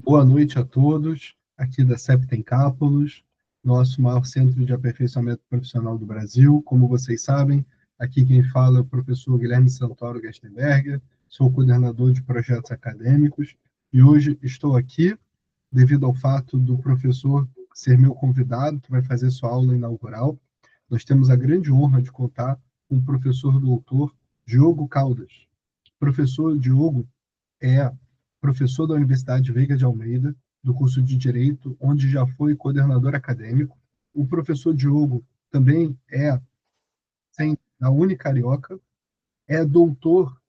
Boa noite a todos, aqui da Septem Cápolos, nosso maior centro de aperfeiçoamento profissional do Brasil. Como vocês sabem, aqui quem fala é o professor Guilherme Santoro Gerstenberger, sou coordenador de projetos acadêmicos, e hoje estou aqui devido ao fato do professor ser meu convidado, que vai fazer sua aula inaugural. Nós temos a grande honra de contar com o professor doutor Diogo Caldas. O professor Diogo é professor da Universidade Veiga de Almeida, do curso de Direito, onde já foi coordenador acadêmico. O professor Diogo também é da Unicarioca, é doutor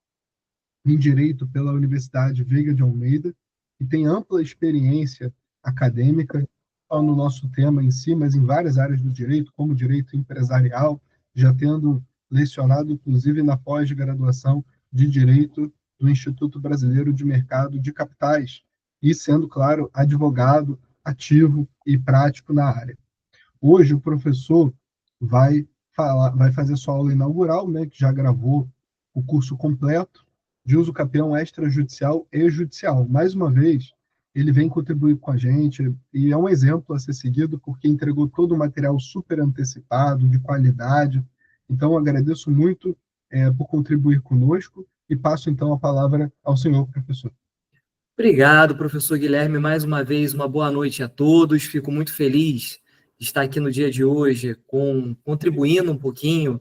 em Direito pela Universidade Veiga de Almeida e tem ampla experiência acadêmica, não só no nosso tema em si, mas em várias áreas do direito, como direito empresarial, já tendo lecionado, inclusive, na pós-graduação de Direito do Instituto Brasileiro de Mercado de Capitais, e sendo, claro, advogado ativo e prático na área. Hoje o professor vai fazer sua aula inaugural, né, que já gravou o curso completo de uso capião extrajudicial e judicial. Mais uma vez, ele vem contribuir com a gente e é um exemplo a ser seguido porque entregou todo o material super antecipado, de qualidade. Então, eu agradeço muito por contribuir conosco e passo, então, a palavra ao senhor professor. Obrigado, professor Guilherme. Mais uma vez, uma boa noite a todos. Fico muito feliz de estar aqui no dia de hoje, contribuindo um pouquinho,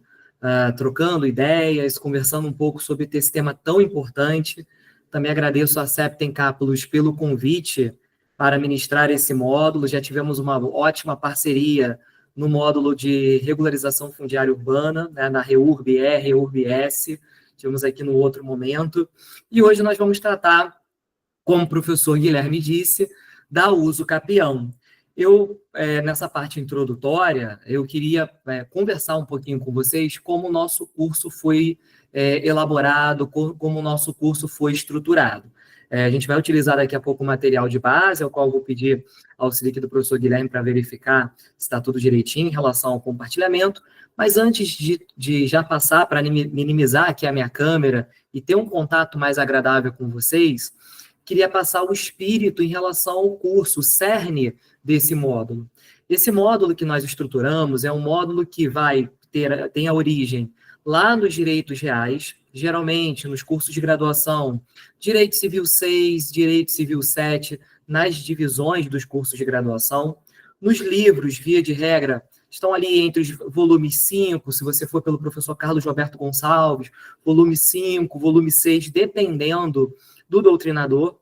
trocando ideias, conversando um pouco sobre esse tema tão importante. Também agradeço a Septem Cápolos pelo convite para ministrar esse módulo. Já tivemos uma ótima parceria no módulo de regularização fundiária urbana, né, na REURB-E, REURB-S. Tivemos aqui no outro momento. E hoje nós vamos tratar, como o professor Guilherme disse, da uso capião. Eu, nessa parte introdutória, eu queria conversar um pouquinho com vocês como o nosso curso foi elaborado, como o nosso curso foi estruturado. A gente vai utilizar daqui a pouco o material de base, ao qual eu vou pedir auxílio aqui do professor Guilherme para verificar se está tudo direitinho em relação ao compartilhamento, mas antes de já passar para minimizar aqui a minha câmera e ter um contato mais agradável com vocês, queria passar o espírito em relação ao curso, o cerne desse módulo. Esse módulo que nós estruturamos é um módulo que tem a origem lá nos direitos reais, geralmente nos cursos de graduação, Direito Civil 6, Direito Civil 7, nas divisões dos cursos de graduação. Nos livros, via de regra, estão ali entre os volumes 5, se você for pelo professor Carlos Roberto Gonçalves, volume 5, volume 6, dependendo do doutrinador,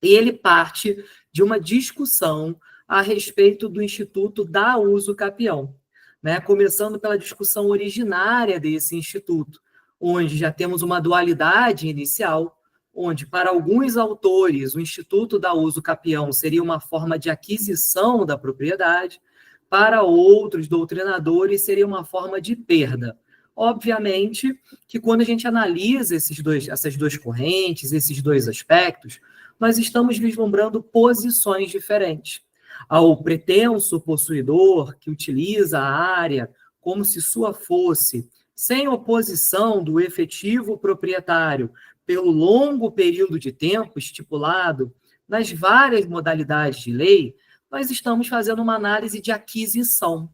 e ele parte de uma discussão a respeito do Instituto da Uso Capião, né? Começando pela discussão originária desse instituto, onde já temos uma dualidade inicial, onde, para alguns autores, o Instituto da Uso Capião seria uma forma de aquisição da propriedade, para outros doutrinadores seria uma forma de perda. Obviamente que quando a gente analisa essas duas correntes, esses dois aspectos, nós estamos vislumbrando posições diferentes. Ao pretenso possuidor que utiliza a área como se sua fosse, sem oposição do efetivo proprietário, pelo longo período de tempo estipulado nas várias modalidades de lei, nós estamos fazendo uma análise de aquisição.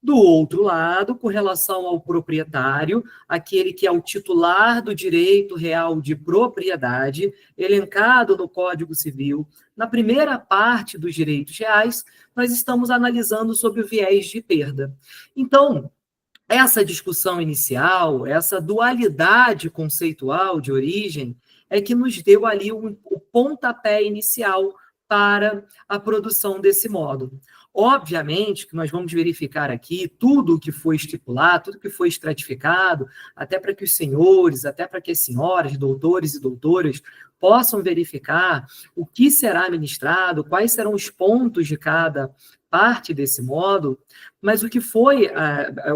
Do outro lado, com relação ao proprietário, aquele que é o titular do direito real de propriedade, elencado no Código Civil, na primeira parte dos direitos reais, nós estamos analisando sobre o viés de perda. Então, essa discussão inicial, essa dualidade conceitual de origem, é que nos deu ali o pontapé inicial para a produção desse módulo. Obviamente que nós vamos verificar aqui tudo o que foi estipulado, tudo que foi estratificado, até para que os senhores, até para que as senhoras, doutores e doutoras, possam verificar o que será ministrado, quais serão os pontos de cada parte desse módulo, mas o que foi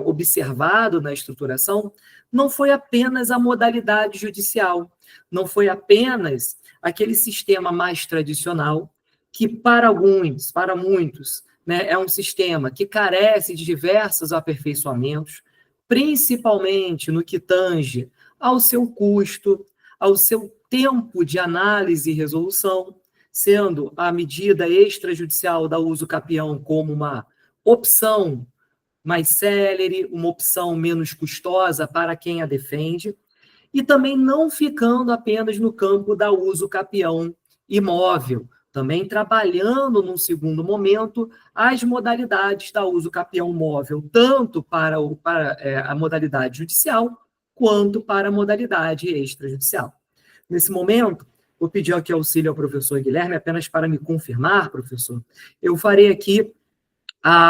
observado na estruturação não foi apenas a modalidade judicial, não foi apenas aquele sistema mais tradicional, que para alguns, para muitos, né, é um sistema que carece de diversos aperfeiçoamentos, principalmente no que tange ao seu custo, ao seu tempo de análise e resolução, sendo a medida extrajudicial da uso capião como uma opção mais célere, uma opção menos custosa para quem a defende, e também não ficando apenas no campo da uso capião imóvel, também trabalhando num segundo momento as modalidades da uso capião móvel, tanto para a modalidade judicial, quanto para a modalidade extrajudicial. Nesse momento, vou pedir aqui auxílio ao professor Guilherme, apenas para me confirmar, professor, eu farei aqui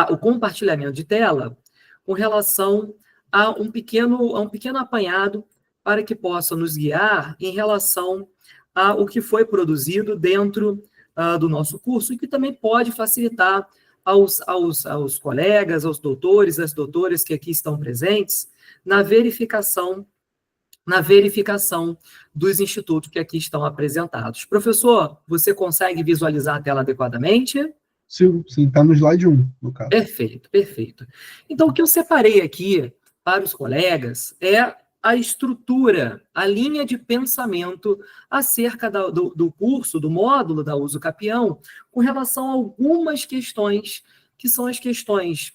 o compartilhamento de tela com relação a um pequeno apanhado para que possa nos guiar em relação ao que foi produzido dentro do nosso curso e que também pode facilitar aos colegas, aos doutores, às doutoras que aqui estão presentes, na verificação dos institutos que aqui estão apresentados. Professor, você consegue visualizar a tela adequadamente? Sim, está no slide 1, no caso. Perfeito, perfeito. Então, o que eu separei aqui para os colegas é a estrutura, a linha de pensamento acerca do curso, do módulo da uso capião, com relação a algumas questões que são as questões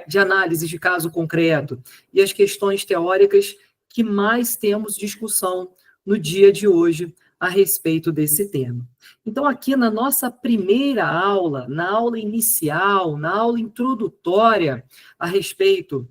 de análise de caso concreto e as questões teóricas que mais temos discussão no dia de hoje a respeito desse tema. Então, aqui na nossa primeira aula, na aula inicial, na aula introdutória a respeito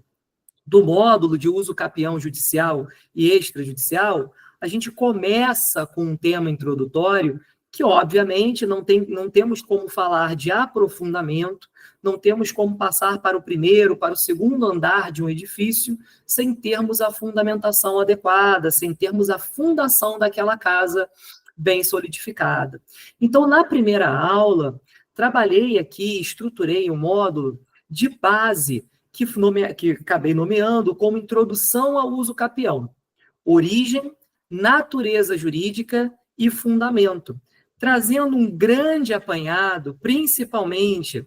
do módulo de uso capião judicial e extrajudicial, a gente começa com um tema introdutório que, obviamente, não temos como falar de aprofundamento, não temos como passar para o primeiro, para o segundo andar de um edifício, sem termos a fundamentação adequada, sem termos a fundação daquela casa bem solidificada. Então, na primeira aula, trabalhei aqui, estruturei um módulo de base que acabei nomeando como Introdução ao Uso Capião, origem, natureza jurídica e fundamento, trazendo um grande apanhado, principalmente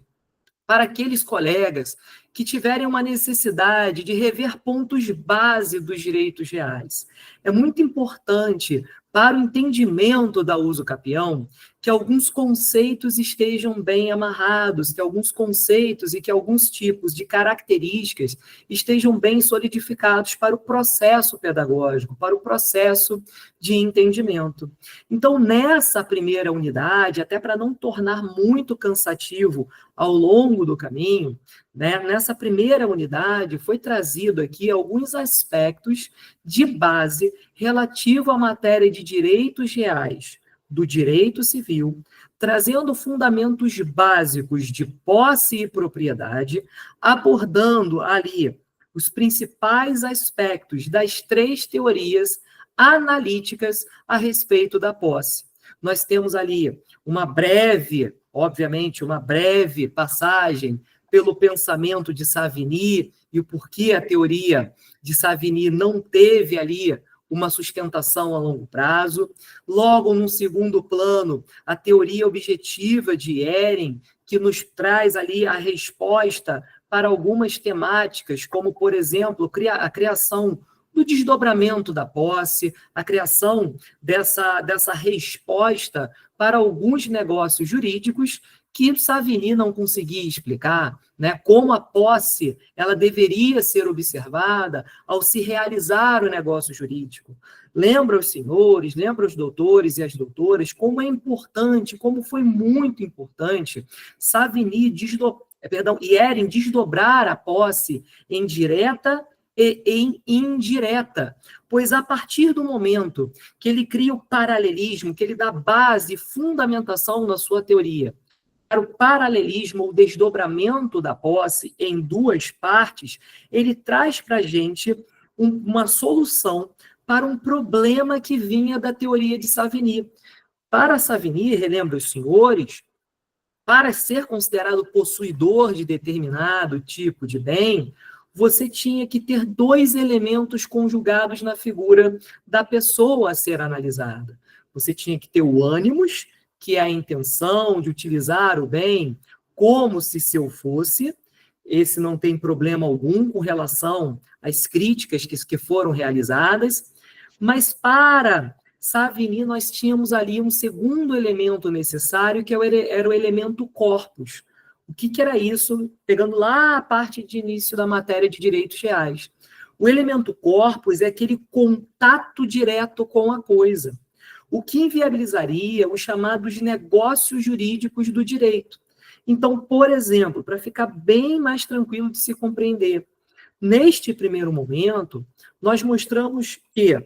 para aqueles colegas que tiverem uma necessidade de rever pontos base dos direitos reais. É muito importante para o entendimento da uso capião que alguns conceitos estejam bem amarrados, que alguns conceitos e que alguns tipos de características estejam bem solidificados para o processo pedagógico, para o processo de entendimento. Então, nessa primeira unidade, até para não tornar muito cansativo ao longo do caminho, né, nessa primeira unidade foi trazido aqui alguns aspectos de base relativo à matéria de direitos reais do direito civil, trazendo fundamentos básicos de posse e propriedade, abordando ali os principais aspectos das 3 teorias analíticas a respeito da posse. Nós temos ali uma breve passagem pelo pensamento de Savigny e o porquê a teoria de Savigny não teve ali uma sustentação a longo prazo. Logo, num segundo plano, a teoria objetiva de Ehring, que nos traz ali a resposta para algumas temáticas, como, por exemplo, a criação do desdobramento da posse, a criação dessa resposta para alguns negócios jurídicos que Savigny não conseguia explicar, né, como a posse ela deveria ser observada ao se realizar o negócio jurídico. Lembra os senhores, lembra os doutores e as doutoras como é importante, como foi muito importante Savigny e Ehring desdobrar a posse em direta e em indireta, pois a partir do momento que ele cria o paralelismo, que ele dá base e fundamentação na sua teoria, para o paralelismo, o desdobramento da posse em 2 partes, ele traz para a gente uma solução para um problema que vinha da teoria de Savigny. Para Savigny, relembro os senhores, para ser considerado possuidor de determinado tipo de bem, você tinha que ter 2 elementos conjugados na figura da pessoa a ser analisada. Você tinha que ter o ânimos, que é a intenção de utilizar o bem como se seu fosse. Esse não tem problema algum com relação às críticas que foram realizadas, mas para Savigny, nós tínhamos ali um segundo elemento necessário, que era o elemento corpus. O que era isso? Pegando lá a parte de início da matéria de direitos reais. O elemento corpus é aquele contato direto com a coisa, o que inviabilizaria os chamados negócios jurídicos do direito. Então, por exemplo, para ficar bem mais tranquilo de se compreender, neste primeiro momento, nós mostramos que,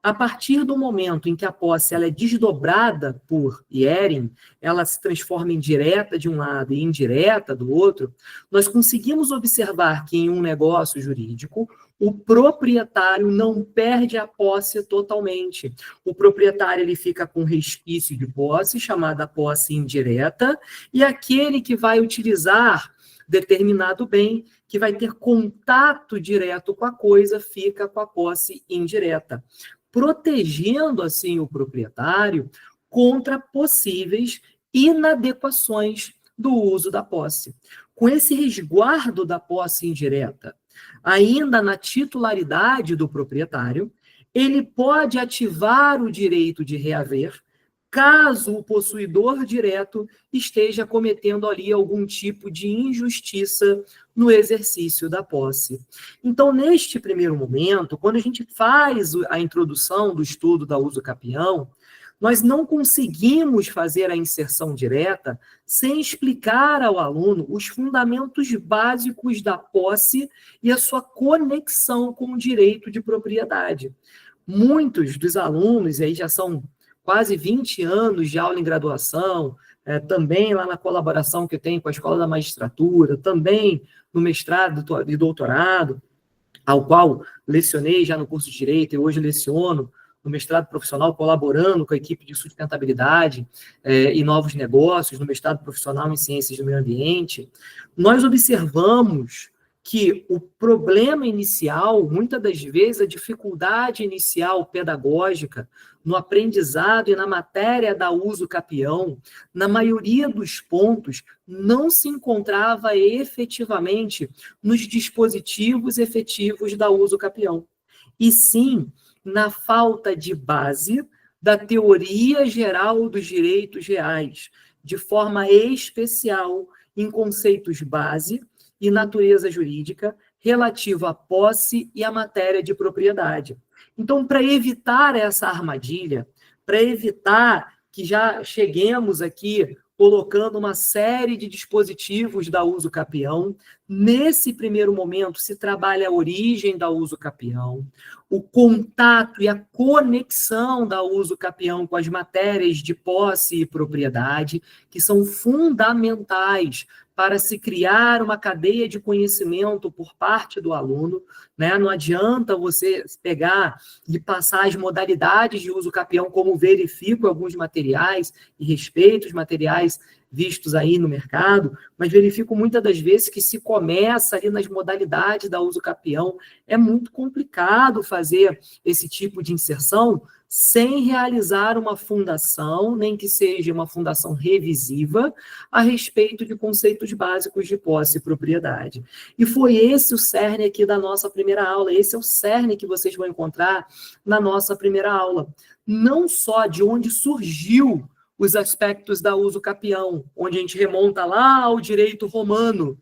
a partir do momento em que a posse ela é desdobrada por Hering, ela se transforma em direta de um lado e indireta do outro, nós conseguimos observar que em um negócio jurídico, o proprietário não perde a posse totalmente. O proprietário ele fica com resquício de posse, chamada posse indireta, e aquele que vai utilizar determinado bem, que vai ter contato direto com a coisa, fica com a posse indireta, protegendo, assim, o proprietário contra possíveis inadequações do uso da posse. Com esse resguardo da posse indireta, ainda na titularidade do proprietário, ele pode ativar o direito de reaver, caso o possuidor direto esteja cometendo ali algum tipo de injustiça no exercício da posse. Então, neste primeiro momento, quando a gente faz a introdução do estudo da uso capião, nós não conseguimos fazer a inserção direta sem explicar ao aluno os fundamentos básicos da posse e a sua conexão com o direito de propriedade. Muitos dos alunos, e aí já são quase 20 anos de aula em graduação, também lá na colaboração que eu tenho com a Escola da Magistratura, também no mestrado e doutorado, ao qual lecionei já no curso de Direito e hoje leciono no mestrado profissional, colaborando com a equipe de sustentabilidade e novos negócios, no mestrado profissional em Ciências do Meio Ambiente, nós observamos que o problema inicial, muitas das vezes, a dificuldade inicial pedagógica no aprendizado e na matéria da uso capião, na maioria dos pontos, não se encontrava efetivamente nos dispositivos efetivos da uso capião, e sim na falta de base da teoria geral dos direitos reais, de forma especial em conceitos base e natureza jurídica relativa à posse e à matéria de propriedade. Então, para evitar essa armadilha, para evitar que já cheguemos aqui colocando uma série de dispositivos da uso capião, nesse primeiro momento se trabalha a origem da uso capião, o contato e a conexão da uso capião com as matérias de posse e propriedade, que são fundamentais para se criar uma cadeia de conhecimento por parte do aluno, né? Não adianta você pegar e passar as modalidades de uso capião como verifico alguns materiais e respeito os materiais vistos aí no mercado, mas verifico muitas das vezes que se começa ali nas modalidades da uso capião, é muito complicado fazer esse tipo de inserção sem realizar uma fundação, nem que seja uma fundação revisiva, a respeito de conceitos básicos de posse e propriedade. E foi esse o cerne aqui da nossa primeira aula, esse é o cerne que vocês vão encontrar na nossa primeira aula. Não só de onde surgiu os aspectos da uso capião, onde a gente remonta lá ao direito romano,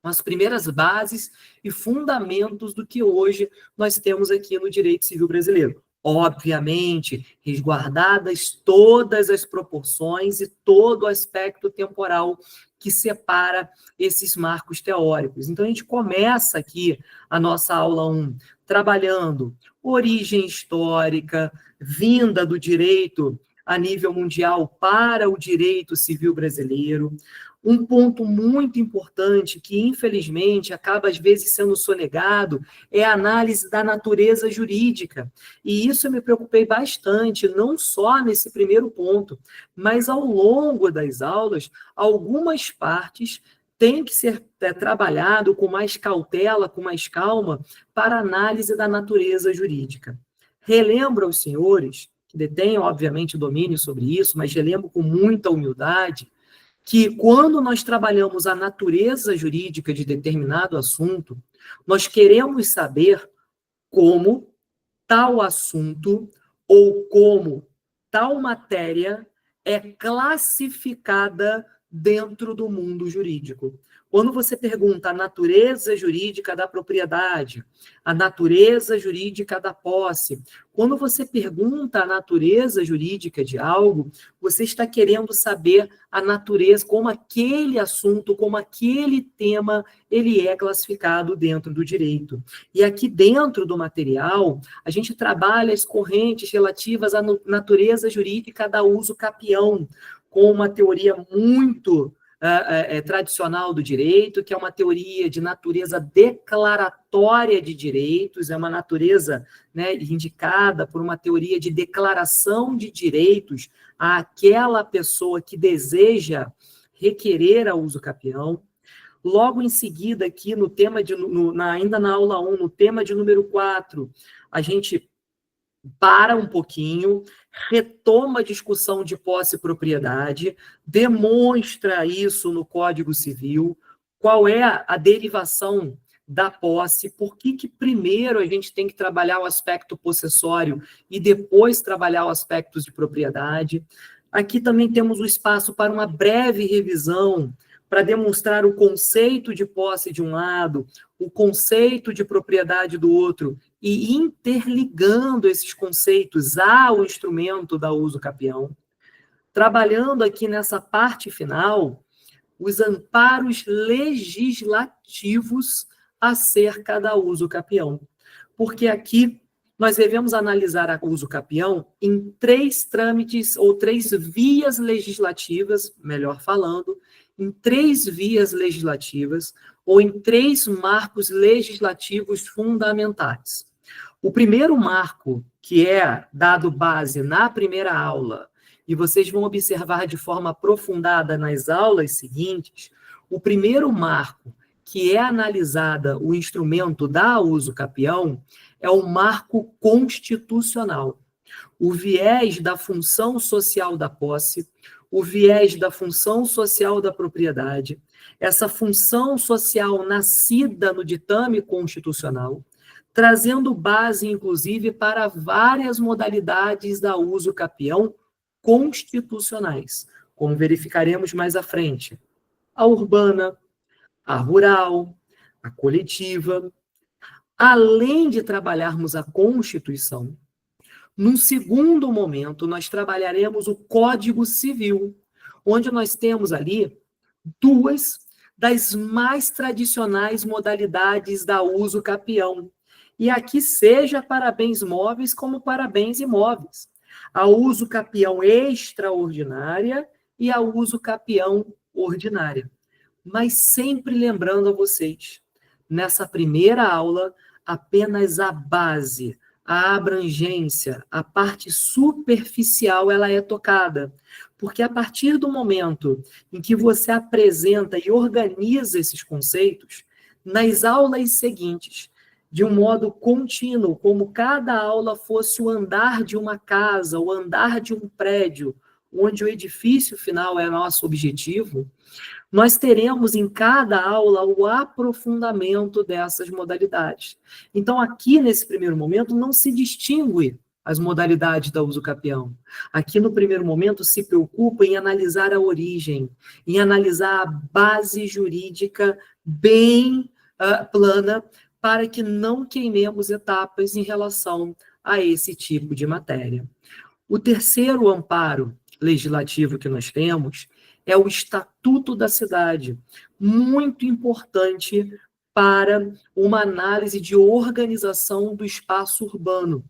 as primeiras bases e fundamentos do que hoje nós temos aqui no direito civil brasileiro. Obviamente, resguardadas todas as proporções e todo o aspecto temporal que separa esses marcos teóricos. Então, a gente começa aqui a nossa aula 1 trabalhando origem histórica, vinda do direito a nível mundial para o direito civil brasileiro. Um ponto muito importante que, infelizmente, acaba às vezes sendo sonegado é a análise da natureza jurídica. E isso eu me preocupei bastante, não só nesse primeiro ponto, mas ao longo das aulas, algumas partes têm que ser trabalhado com mais cautela, com mais calma, para análise da natureza jurídica. Relembro aos senhores, que detêm, obviamente, domínio sobre isso, mas relembro com muita humildade, que quando nós trabalhamos a natureza jurídica de determinado assunto, nós queremos saber como tal assunto ou como tal matéria é classificada dentro do mundo jurídico. Quando você pergunta a natureza jurídica da propriedade, a natureza jurídica da posse, quando você pergunta a natureza jurídica de algo, você está querendo saber a natureza, como aquele assunto, como aquele tema, ele é classificado dentro do direito. E aqui dentro do material, a gente trabalha as correntes relativas à natureza jurídica da uso capião, com uma teoria muito tradicional do direito, que é uma teoria de natureza declaratória de direitos, é uma natureza, né, indicada por uma teoria de declaração de direitos àquela pessoa que deseja requerer a uso capião. Logo em seguida, aqui no tema ainda na aula 1, no tema de número 4, a gente para um pouquinho, retoma a discussão de posse e propriedade, demonstra isso no Código Civil, qual é a derivação da posse, por que primeiro a gente tem que trabalhar o aspecto possessório e depois trabalhar os aspectos de propriedade. Aqui também temos o espaço para uma breve revisão, para demonstrar o conceito de posse de um lado, o conceito de propriedade do outro, e interligando esses conceitos ao instrumento da uso capião. Trabalhando aqui nessa parte final, os amparos legislativos acerca da uso capião. Porque aqui nós devemos analisar a uso capião em 3 trâmites ou 3 vias legislativas, melhor falando, em 3 vias legislativas ou em 3 marcos legislativos fundamentais. O primeiro marco, que é dado base na primeira aula, e vocês vão observar de forma aprofundada nas aulas seguintes, o primeiro marco que é analisada o instrumento da uso capião é o marco constitucional. O viés da função social da posse, o viés da função social da propriedade, essa função social nascida no ditame constitucional, trazendo base, inclusive, para várias modalidades da uso capião constitucionais, como verificaremos mais à frente. A urbana, a rural, a coletiva. Além de trabalharmos a Constituição, num segundo momento, nós trabalharemos o Código Civil, onde nós temos ali 2 das mais tradicionais modalidades da uso capião. E aqui seja para bens móveis como para bens imóveis. A uso capião extraordinária e a uso capião ordinária. Mas sempre lembrando a vocês, nessa primeira aula, apenas a base, a abrangência, a parte superficial, ela é tocada. Porque a partir do momento em que você apresenta e organiza esses conceitos, nas aulas seguintes, de um modo contínuo, como cada aula fosse o andar de uma casa, o andar de um prédio, onde o edifício final é nosso objetivo, nós teremos em cada aula o aprofundamento dessas modalidades. Então, aqui, nesse primeiro momento, não se distingue as modalidades da uso capião. Aqui, no primeiro momento, se preocupa em analisar a origem, em analisar a base jurídica bem plana, para que não queimemos etapas em relação a esse tipo de matéria. O terceiro amparo legislativo que nós temos é o Estatuto da Cidade, muito importante para uma análise de organização do espaço urbano,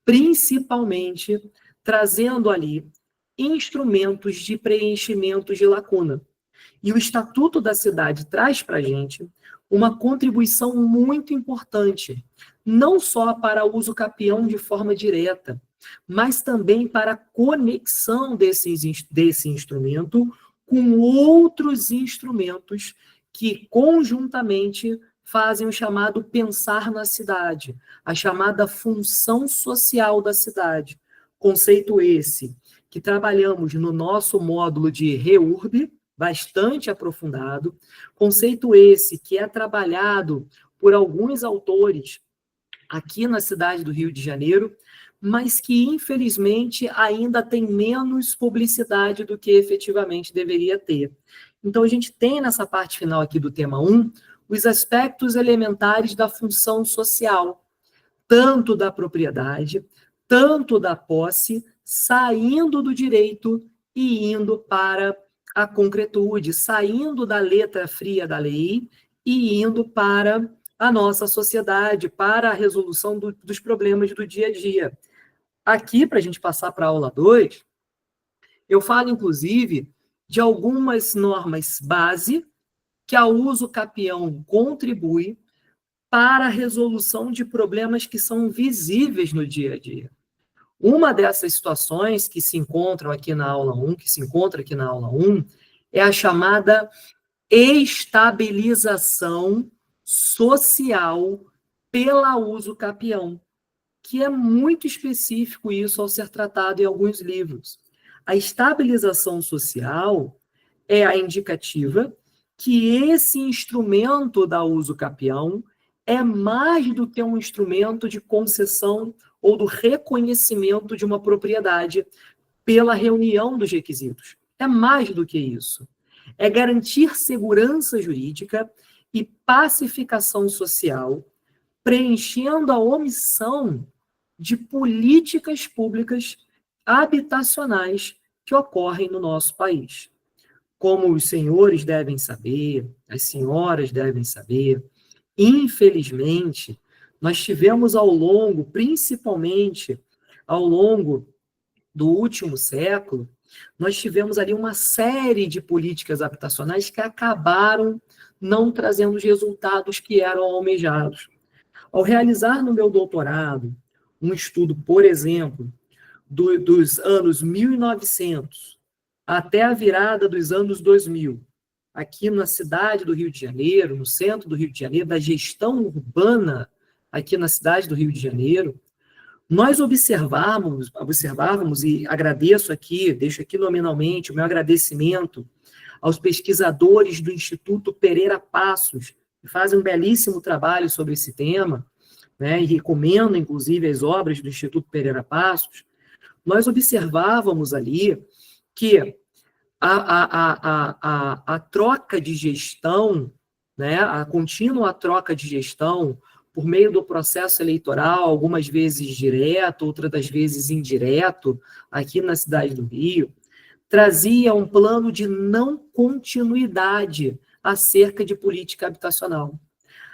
principalmente trazendo ali instrumentos de preenchimento de lacuna. E o Estatuto da Cidade traz para a gente uma contribuição muito importante, não só para o uso capião de forma direta, mas também para a conexão desse instrumento com outros instrumentos que conjuntamente fazem o chamado pensar na cidade, a chamada função social da cidade. Conceito esse que trabalhamos no nosso módulo de REURB, bastante aprofundado, conceito esse que é trabalhado por alguns autores aqui na cidade do Rio de Janeiro, mas que, infelizmente, ainda tem menos publicidade do que efetivamente deveria ter. Então, a gente tem nessa parte final aqui do tema 1, os aspectos elementares da função social, tanto da propriedade, tanto da posse, saindo do direito e indo para a concretude, saindo da letra fria da lei e indo para a nossa sociedade, para a resolução dos problemas do dia a dia. Aqui, para a gente passar para a aula 2, eu falo, inclusive, de algumas normas base que a uso capião contribui para a resolução de problemas que são visíveis no dia a dia. Uma dessas situações que se encontram aqui na aula 1, é a chamada estabilização social pela uso capião, que é muito específico isso ao ser tratado em alguns livros. A estabilização social é a indicativa que esse instrumento da uso capião é mais do que um instrumento de concessão ou do reconhecimento de uma propriedade pela reunião dos requisitos. É mais do que isso. É garantir segurança jurídica e pacificação social, preenchendo a omissão de políticas públicas habitacionais que ocorrem no nosso país. Como os senhores devem saber, as senhoras devem saber, infelizmente, nós tivemos principalmente ao longo do último século, nós tivemos ali uma série de políticas habitacionais que acabaram não trazendo os resultados que eram almejados. Ao realizar no meu doutorado um estudo, por exemplo, dos anos 1900 até a virada dos anos 2000, aqui na cidade do Rio de Janeiro, no centro do Rio de Janeiro, da gestão urbana aqui na cidade do Rio de Janeiro, nós observávamos, e agradeço aqui, deixo aqui nominalmente o meu agradecimento aos pesquisadores do Instituto Pereira Passos, que fazem um belíssimo trabalho sobre esse tema, né, e recomendo, inclusive, as obras do Instituto Pereira Passos. Nós observávamos ali que a troca de gestão, né, a contínua troca de gestão por meio do processo eleitoral, algumas vezes direto, outras das vezes indireto, aqui na cidade do Rio, trazia um plano de não continuidade acerca de política habitacional.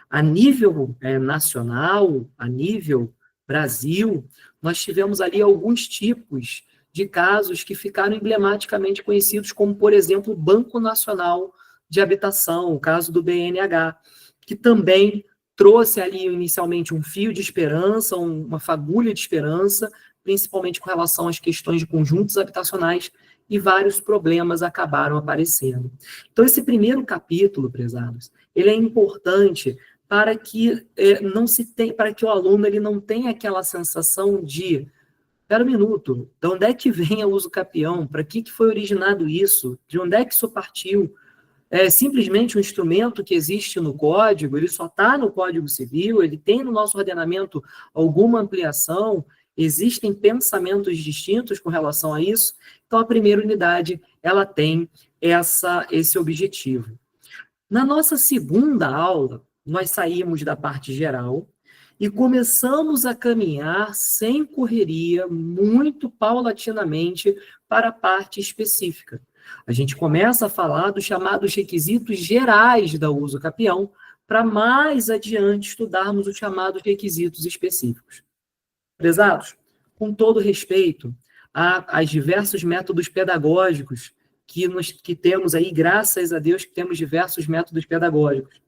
A nível nacional, a nível Brasil, nós tivemos ali alguns tipos de casos que ficaram emblematicamente conhecidos, como, por exemplo, o Banco Nacional de Habitação, o caso do BNH, que também trouxe ali inicialmente um fio de esperança, uma fagulha de esperança, principalmente com relação às questões de conjuntos habitacionais, e vários problemas acabaram aparecendo. Então, esse primeiro capítulo, prezados, ele é importante para que para que o aluno ele não tenha aquela sensação de espera um minuto, de onde é que vem o uso capião? Para que foi originado isso? De onde é que isso partiu? É simplesmente um instrumento que existe no Código, ele só está no Código Civil, ele tem no nosso ordenamento alguma ampliação, existem pensamentos distintos com relação a isso. Então, a primeira unidade, ela tem esse objetivo. Na nossa segunda aula, nós saímos da parte geral e começamos a caminhar sem correria, muito paulatinamente, para a parte específica. A gente começa a falar dos chamados requisitos gerais da uso capião, para mais adiante estudarmos os chamados requisitos específicos. Prezados, com todo respeito aos diversos métodos pedagógicos que temos aí, graças a Deus que temos diversos métodos pedagógicos,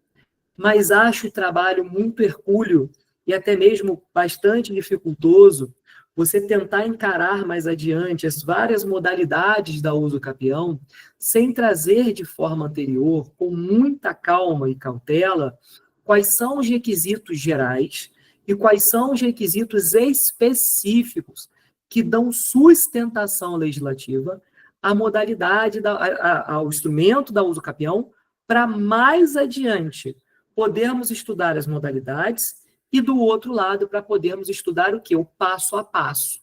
mas acho o trabalho muito hercúleo e até mesmo bastante dificultoso você tentar encarar mais adiante as várias modalidades da uso capião, sem trazer de forma anterior, com muita calma e cautela, quais são os requisitos gerais e quais são os requisitos específicos que dão sustentação legislativa à modalidade, ao instrumento da uso capião, para mais adiante podermos estudar as modalidades e do outro lado para podermos estudar o quê? O passo a passo.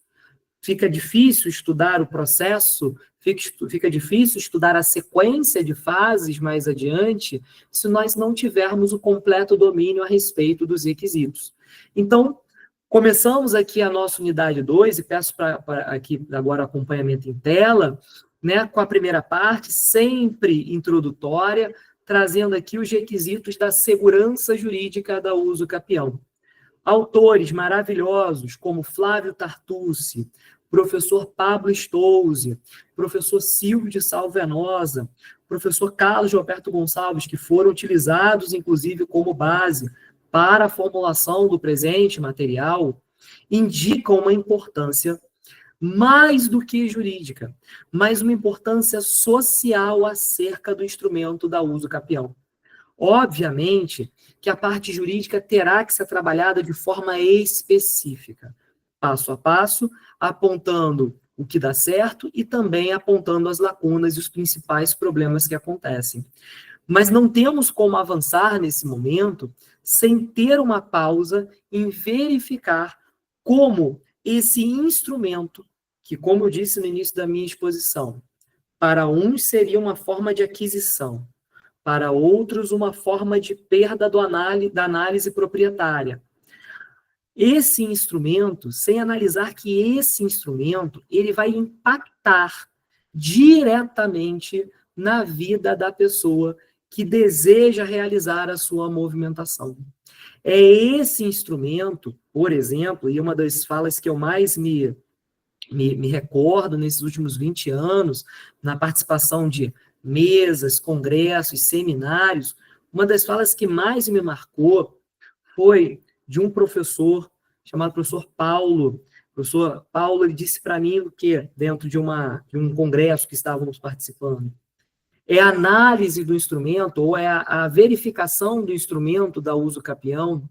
Fica difícil estudar o processo, fica difícil estudar a sequência de fases mais adiante, se nós não tivermos o completo domínio a respeito dos requisitos. Então, começamos aqui a nossa unidade 2, e peço para aqui agora acompanhamento em tela, né, com a primeira parte, sempre introdutória, trazendo aqui os requisitos da segurança jurídica da uso capião. Autores maravilhosos como Flávio Tartucci, professor Pablo Stouze, professor Silvio de Salvenosa, professor Carlos Roberto Gonçalves, que foram utilizados, inclusive, como base para a formulação do presente material, indicam uma importância mais do que jurídica, mas uma importância social acerca do instrumento da uso capião. Obviamente que a parte jurídica terá que ser trabalhada de forma específica, passo a passo, apontando o que dá certo e também apontando as lacunas e os principais problemas que acontecem. Mas não temos como avançar nesse momento sem ter uma pausa em verificar como esse instrumento, que, como eu disse no início da minha exposição, para uns seria uma forma de aquisição, para outros uma forma de perda da análise proprietária. Esse instrumento, sem analisar que esse instrumento, ele vai impactar diretamente na vida da pessoa que deseja realizar a sua movimentação. É esse instrumento, por exemplo, e uma das falas que eu mais me recordo nesses últimos 20 anos, na participação de mesas, congressos, seminários, uma das falas que mais me marcou foi de um professor chamado professor Paulo. O professor Paulo, ele disse para mim que, dentro de um congresso que estávamos participando, é a análise do instrumento, ou é a verificação do instrumento da uso capião,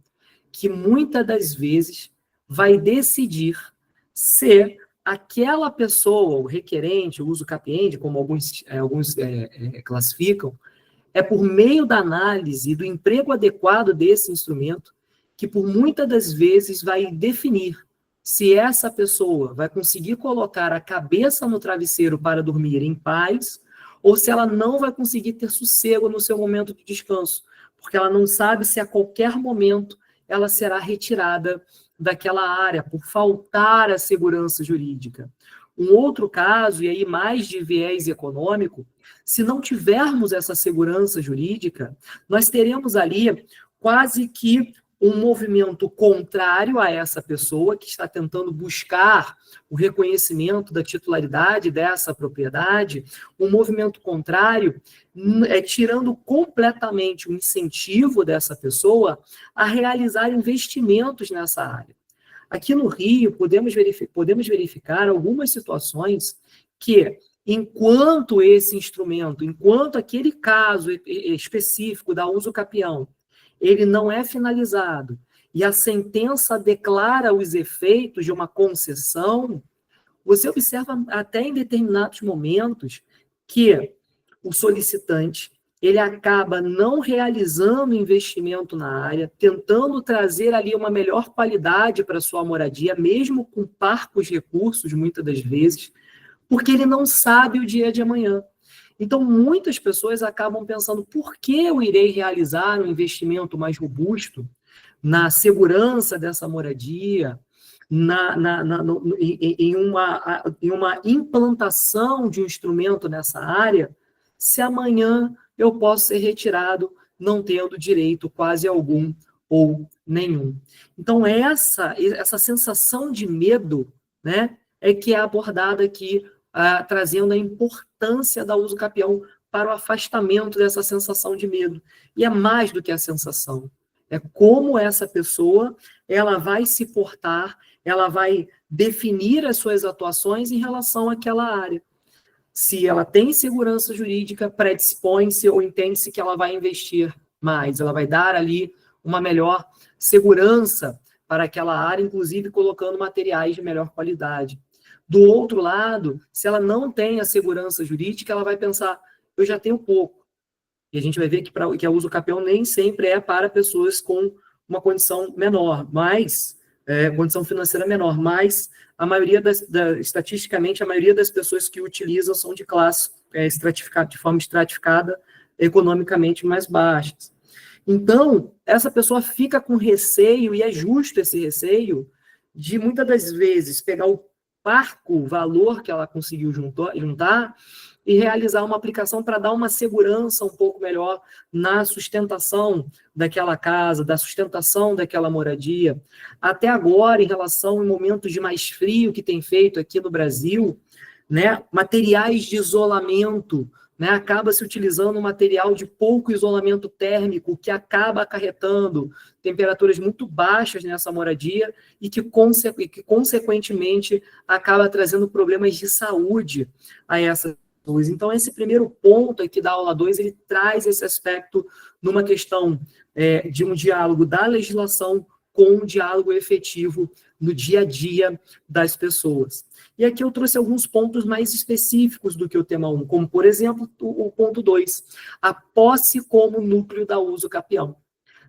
que muitas das vezes vai decidir se aquela pessoa, o requerente, o uso capiente, como alguns classificam, é por meio da análise e do emprego adequado desse instrumento que, por muitas das vezes, vai definir se essa pessoa vai conseguir colocar a cabeça no travesseiro para dormir em paz ou se ela não vai conseguir ter sossego no seu momento de descanso, porque ela não sabe se a qualquer momento ela será retirada daquela área por faltar a segurança jurídica. Um outro caso, e aí mais de viés econômico, se não tivermos essa segurança jurídica, nós teremos ali quase que um movimento contrário a essa pessoa que está tentando buscar o reconhecimento da titularidade dessa propriedade, um movimento contrário tirando completamente o incentivo dessa pessoa a realizar investimentos nessa área. Aqui no Rio, podemos verificar algumas situações que, enquanto esse instrumento, enquanto aquele caso específico da uso capião, ele não é finalizado e a sentença declara os efeitos de uma concessão, você observa até em determinados momentos que o solicitante ele acaba não realizando investimento na área, tentando trazer ali uma melhor qualidade para a sua moradia, mesmo com parcos recursos, muitas das vezes, porque ele não sabe o dia de amanhã. Então, muitas pessoas acabam pensando, por que eu irei realizar um investimento mais robusto na segurança dessa moradia, em uma implantação de um instrumento nessa área, se amanhã eu posso ser retirado não tendo direito quase algum ou nenhum. Então, essa sensação de medo, né, é que é abordada aqui, trazendo a importância da uso capião para o afastamento dessa sensação de medo. E é mais do que a sensação. É como essa pessoa ela vai se portar, ela vai definir as suas atuações em relação àquela área. Se ela tem segurança jurídica, predispõe-se ou entende-se que ela vai investir mais, ela vai dar ali uma melhor segurança para aquela área, inclusive colocando materiais de melhor qualidade. Do outro lado, se ela não tem a segurança jurídica, ela vai pensar, eu já tenho pouco. E a gente vai ver que a uso capião nem sempre é para pessoas com uma condição menor, mas condição financeira menor, mas a maioria estatisticamente, a maioria das pessoas que utilizam são de classe estratificada, de forma estratificada, economicamente mais baixas. Então, essa pessoa fica com receio, e é justo esse receio, de muitas das vezes pegar o parco valor que ela conseguiu juntar e realizar uma aplicação para dar uma segurança um pouco melhor na sustentação daquela casa, da sustentação daquela moradia. Até agora, em relação a momentos de mais frio que tem feito aqui no Brasil, né, materiais de isolamento, né, acaba se utilizando um material de pouco isolamento térmico, que acaba acarretando temperaturas muito baixas nessa moradia e que, consequentemente, acaba trazendo problemas de saúde a essas pessoas. Então, esse primeiro ponto aqui da aula 2, ele traz esse aspecto numa questão de um diálogo da legislação com um diálogo efetivo no dia a dia das pessoas. E aqui eu trouxe alguns pontos mais específicos do que o tema 1, como, por exemplo, o ponto 2, a posse como núcleo da uso capião.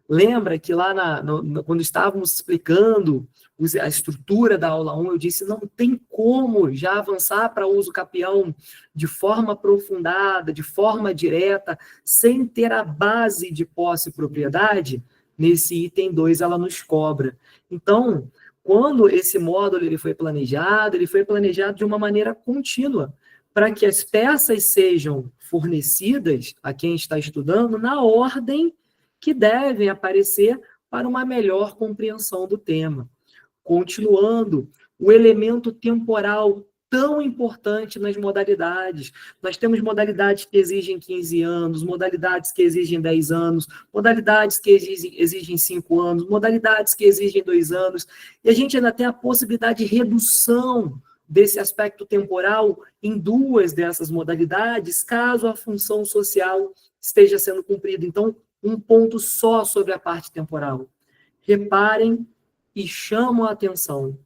Lembra que lá quando estávamos explicando a estrutura da aula 1, eu disse não tem como já avançar para uso capião de forma aprofundada, de forma direta, sem ter a base de posse e propriedade? Nesse item 2 ela nos cobra. Então, quando esse módulo ele foi planejado de uma maneira contínua, para que as peças sejam fornecidas a quem está estudando na ordem que devem aparecer para uma melhor compreensão do tema. Continuando, o elemento temporal tão importante nas modalidades. Nós temos modalidades que exigem 15 anos, modalidades que exigem 10 anos, modalidades que exigem 5 anos, modalidades que exigem 2 anos, e a gente ainda tem a possibilidade de redução desse aspecto temporal em 2 dessas modalidades, caso a função social esteja sendo cumprida. Então, um ponto só sobre a parte temporal. Reparem e chamam a atenção.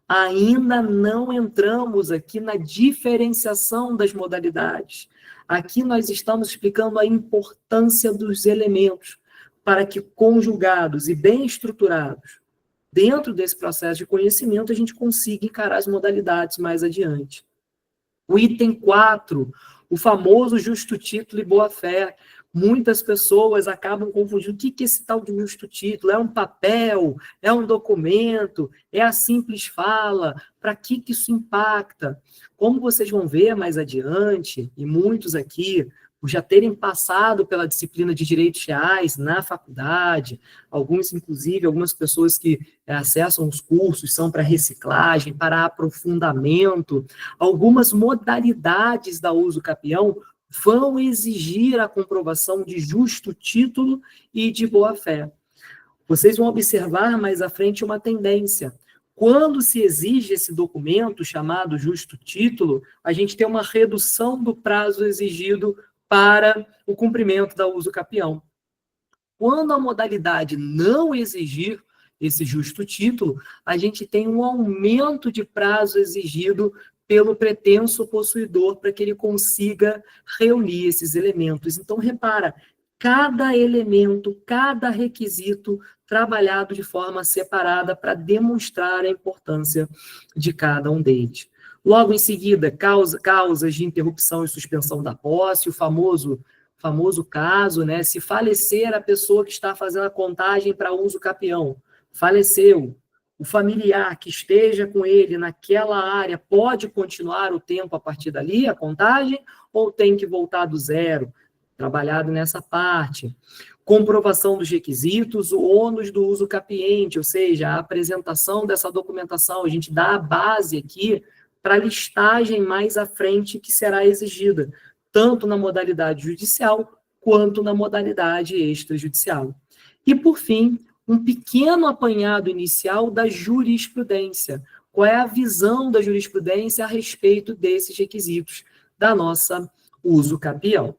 Ainda não entramos aqui na diferenciação das modalidades. Aqui nós estamos explicando a importância dos elementos para que, conjugados e bem estruturados, dentro desse processo de conhecimento, a gente consiga encarar as modalidades mais adiante. O item 4, o famoso justo título e boa-fé. Muitas pessoas acabam confundindo o que é esse tal de justo título. É um papel? É um documento? É a simples fala? Para que isso impacta? Como vocês vão ver mais adiante, e muitos aqui, por já terem passado pela disciplina de direitos reais na faculdade, algumas pessoas que acessam os cursos são para reciclagem, para aprofundamento, algumas modalidades da uso capião vão exigir a comprovação de justo título e de boa-fé. Vocês vão observar mais à frente uma tendência. Quando se exige esse documento chamado justo título, a gente tem uma redução do prazo exigido para o cumprimento da uso capião. Quando a modalidade não exigir esse justo título, a gente tem um aumento de prazo exigido pelo pretenso possuidor para que ele consiga reunir esses elementos. Então, repara, cada elemento, cada requisito trabalhado de forma separada para demonstrar a importância de cada um deles. Logo em seguida, causas de interrupção e suspensão da posse, o famoso caso, né? Se falecer a pessoa que está fazendo a contagem para uso capião, faleceu, o familiar que esteja com ele naquela área pode continuar o tempo a partir dali, a contagem, ou tem que voltar do zero? Trabalhado nessa parte. Comprovação dos requisitos, o ônus do uso capiente, ou seja, a apresentação dessa documentação, a gente dá a base aqui para a listagem mais à frente que será exigida, tanto na modalidade judicial quanto na modalidade extrajudicial. E, por fim, um pequeno apanhado inicial da jurisprudência. Qual é a visão da jurisprudência a respeito desses requisitos da nossa uso capião?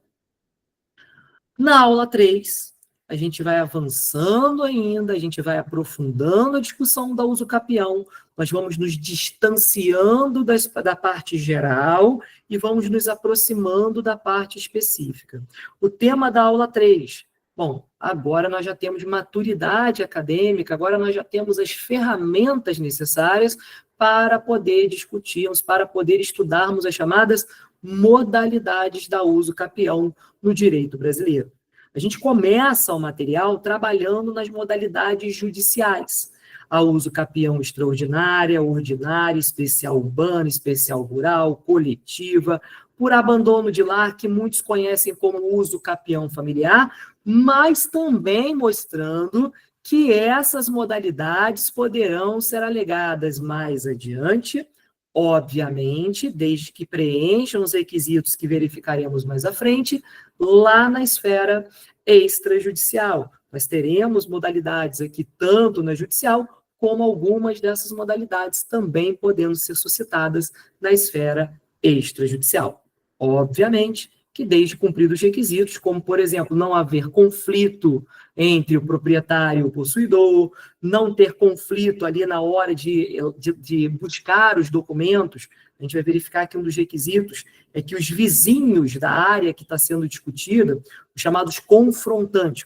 Na aula 3, a gente vai avançando ainda, a gente vai aprofundando a discussão da uso capião, nós vamos nos distanciando da parte geral e vamos nos aproximando da parte específica. O tema da aula 3, Bom, agora nós já temos maturidade acadêmica, agora nós já temos as ferramentas necessárias para poder discutirmos, para poder estudarmos as chamadas modalidades da uso capião no direito brasileiro. A gente começa o material trabalhando nas modalidades judiciais. A uso capião extraordinária, ordinária, especial urbana, especial rural, coletiva, por abandono de lar, que muitos conhecem como uso capião familiar, mas também mostrando que essas modalidades poderão ser alegadas mais adiante, obviamente, desde que preencham os requisitos que verificaremos mais à frente, lá na esfera extrajudicial. Nós teremos modalidades aqui, tanto na judicial, como algumas dessas modalidades também podendo ser suscitadas na esfera extrajudicial. Obviamente que desde cumpridos os requisitos, como, por exemplo, não haver conflito entre o proprietário e o possuidor, não ter conflito ali na hora de buscar os documentos. A gente vai verificar que um dos requisitos é que os vizinhos da área que está sendo discutida, os chamados confrontantes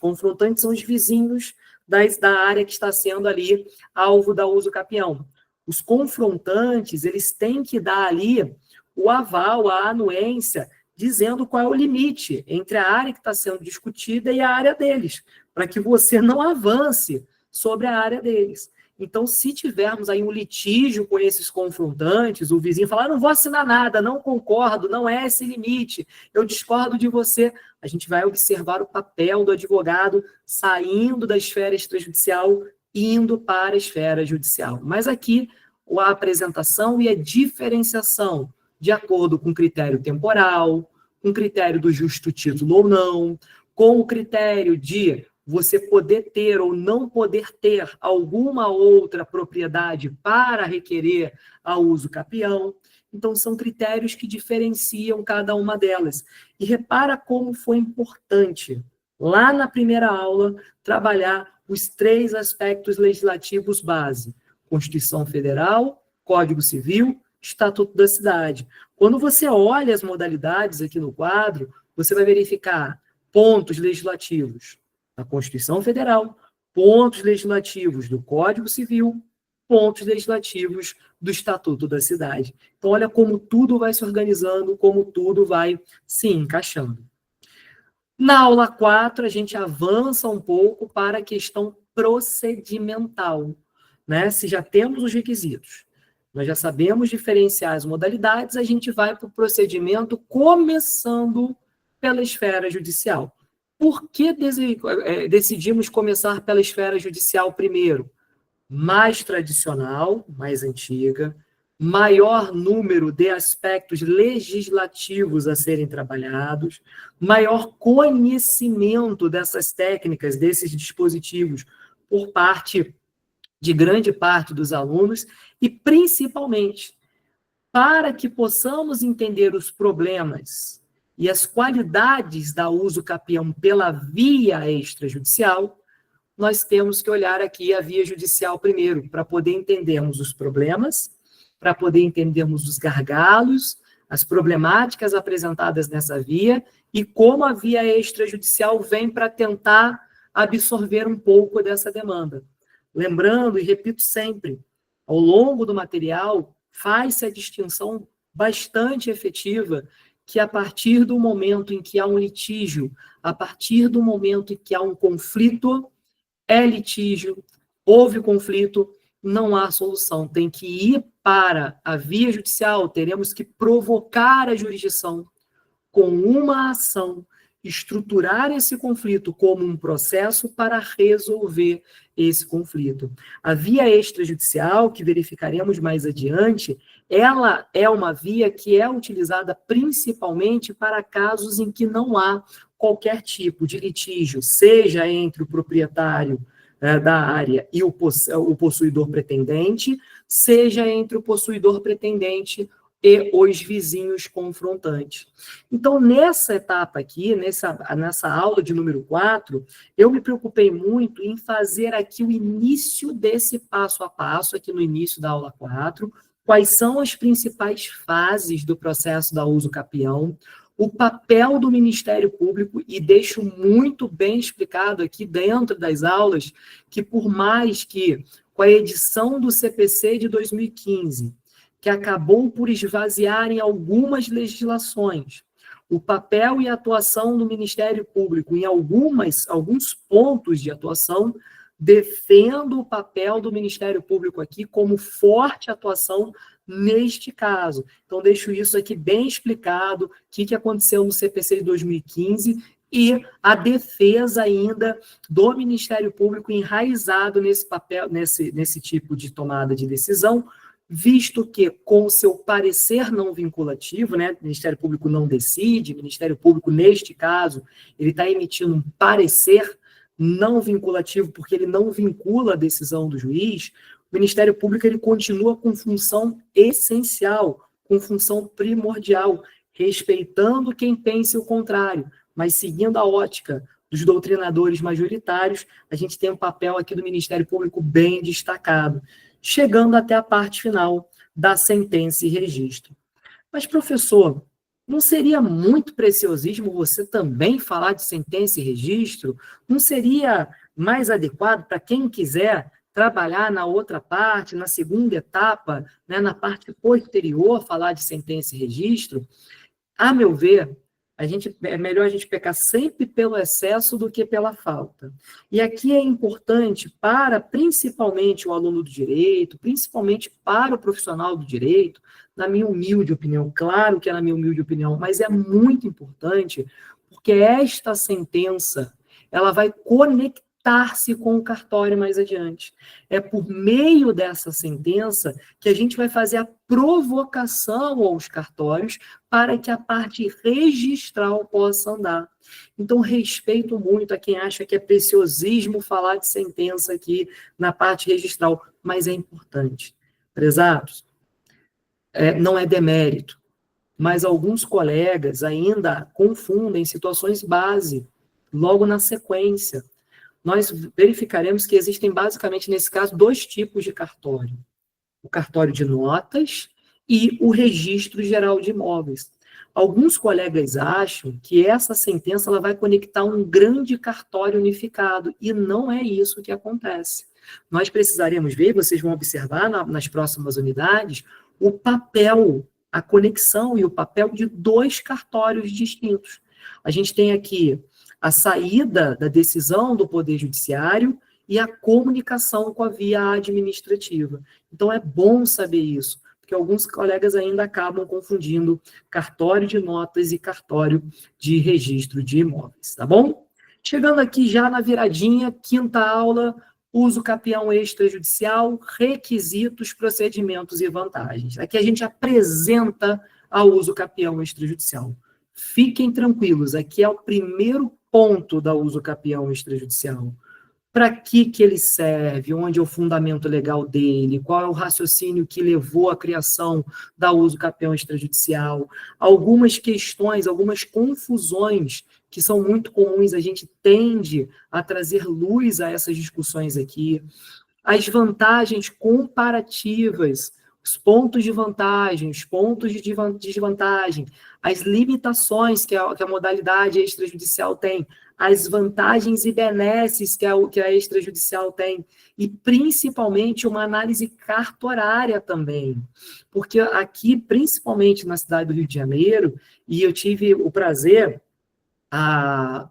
são os vizinhos da área que está sendo ali alvo da uso capião. Os confrontantes, eles têm que dar ali o aval, a anuência, dizendo qual é o limite entre a área que está sendo discutida e a área deles, para que você não avance sobre a área deles. Então, se tivermos aí um litígio com esses confrontantes, o vizinho falar, não vou assinar nada, não concordo, não é esse limite, eu discordo de você, a gente vai observar o papel do advogado saindo da esfera extrajudicial, indo para a esfera judicial. Mas aqui, a apresentação e a diferenciação de acordo com o critério temporal, com o critério do justo título ou não, com o critério de você poder ter ou não poder ter alguma outra propriedade para requerer a uso capião. Então, são critérios que diferenciam cada uma delas. E repara como foi importante, lá na primeira aula, trabalhar os 3 aspectos legislativos base: Constituição Federal, Código Civil, Estatuto da Cidade. Quando você olha as modalidades aqui no quadro, você vai verificar pontos legislativos da Constituição Federal, pontos legislativos do Código Civil, pontos legislativos do Estatuto da Cidade. Então, olha como tudo vai se organizando, como tudo vai se encaixando. Na aula 4, a gente avança um pouco para a questão procedimental, né? Se já temos os requisitos, nós já sabemos diferenciar as modalidades, a gente vai para o procedimento começando pela esfera judicial. Por que decidimos começar pela esfera judicial primeiro? Mais tradicional, mais antiga, maior número de aspectos legislativos a serem trabalhados, maior conhecimento dessas técnicas, desses dispositivos, por parte de grande parte dos alunos, e principalmente para que possamos entender os problemas e as qualidades da uso capião pela via extrajudicial, nós temos que olhar aqui a via judicial primeiro, para poder entendermos os problemas, para poder entendermos os gargalos, as problemáticas apresentadas nessa via e como a via extrajudicial vem para tentar absorver um pouco dessa demanda. Lembrando, e repito sempre, ao longo do material, faz-se a distinção bastante efetiva que a partir do momento em que há um litígio, a partir do momento em que há um conflito, é litígio, houve conflito, não há solução. Tem que ir para a via judicial, teremos que provocar a jurisdição com uma ação, estruturar esse conflito como um processo para resolver esse conflito. A via extrajudicial, que verificaremos mais adiante, ela é uma via que é utilizada principalmente para casos em que não há qualquer tipo de litígio, seja entre o proprietário da área e o possuidor pretendente, seja entre o possuidor pretendente e os vizinhos confrontantes. Então, nessa etapa aqui, nessa aula de número 4, eu me preocupei muito em fazer aqui o início desse passo a passo, aqui no início da aula 4, quais são as principais fases do processo da uso capião, o papel do Ministério Público, e deixo muito bem explicado aqui dentro das aulas, que por mais que com a edição do CPC de 2015, que acabou por esvaziar em algumas legislações, o papel e a atuação do Ministério Público em alguns pontos de atuação, defendo o papel do Ministério Público aqui como forte atuação neste caso. Então, deixo isso aqui bem explicado, o que aconteceu no CPC de 2015 e a defesa ainda do Ministério Público enraizado nesse papel, nesse tipo de tomada de decisão, visto que, com o seu parecer não vinculativo, né, o Ministério Público não decide, o Ministério Público, neste caso, ele está emitindo um parecer não vinculativo, porque ele não vincula a decisão do juiz, o Ministério Público ele continua com função essencial, com função primordial, respeitando quem pense o contrário, mas seguindo a ótica dos doutrinadores majoritários, a gente tem um papel aqui do Ministério Público bem destacado, chegando até a parte final da sentença e registro. Mas, professor, não seria muito preciosismo você também falar de sentença e registro? Não seria mais adequado para quem quiser trabalhar na outra parte, na segunda etapa, né, na parte posterior, falar de sentença e registro? A meu ver, é melhor a gente pecar sempre pelo excesso do que pela falta. E aqui é importante para, principalmente, o aluno do direito, principalmente para o profissional do direito, na minha humilde opinião, claro que é na minha humilde opinião, mas é muito importante, porque esta sentença, ela vai conectar-se com o cartório mais adiante. É por meio dessa sentença que a gente vai fazer a provocação aos cartórios para que a parte registral possa andar. Então, respeito muito a quem acha que é preciosismo falar de sentença aqui na parte registral, mas é importante. Prezados, não é demérito, mas alguns colegas ainda confundem situações base, logo na sequência. Nós verificaremos que existem, basicamente, nesse caso, 2 tipos de cartório. O cartório de notas e o registro geral de imóveis. Alguns colegas acham que essa sentença ela vai conectar um grande cartório unificado, e não é isso que acontece. Nós precisaremos ver, vocês vão observar nas próximas unidades, o papel, a conexão e o papel de 2 cartórios distintos. A gente tem aqui a saída da decisão do Poder Judiciário e a comunicação com a via administrativa. Então, é bom saber isso, porque alguns colegas ainda acabam confundindo cartório de notas e cartório de registro de imóveis, tá bom? Chegando aqui já na viradinha, 5ª aula, uso capião extrajudicial, requisitos, procedimentos e vantagens. Aqui a gente apresenta a uso capião extrajudicial. Fiquem tranquilos, aqui é o primeiro ponto da uso capião extrajudicial. Para que ele serve? Onde é o fundamento legal dele? Qual é o raciocínio que levou à criação da uso capião extrajudicial? Algumas questões, algumas confusões que são muito comuns, a gente tende a trazer luz a essas discussões aqui. As vantagens comparativas, os pontos de vantagem, os pontos de desvantagem, as limitações que a modalidade extrajudicial tem, as vantagens e benesses que a extrajudicial tem, e principalmente uma análise cartorária também, porque aqui, principalmente na cidade do Rio de Janeiro, e eu tive o prazer, há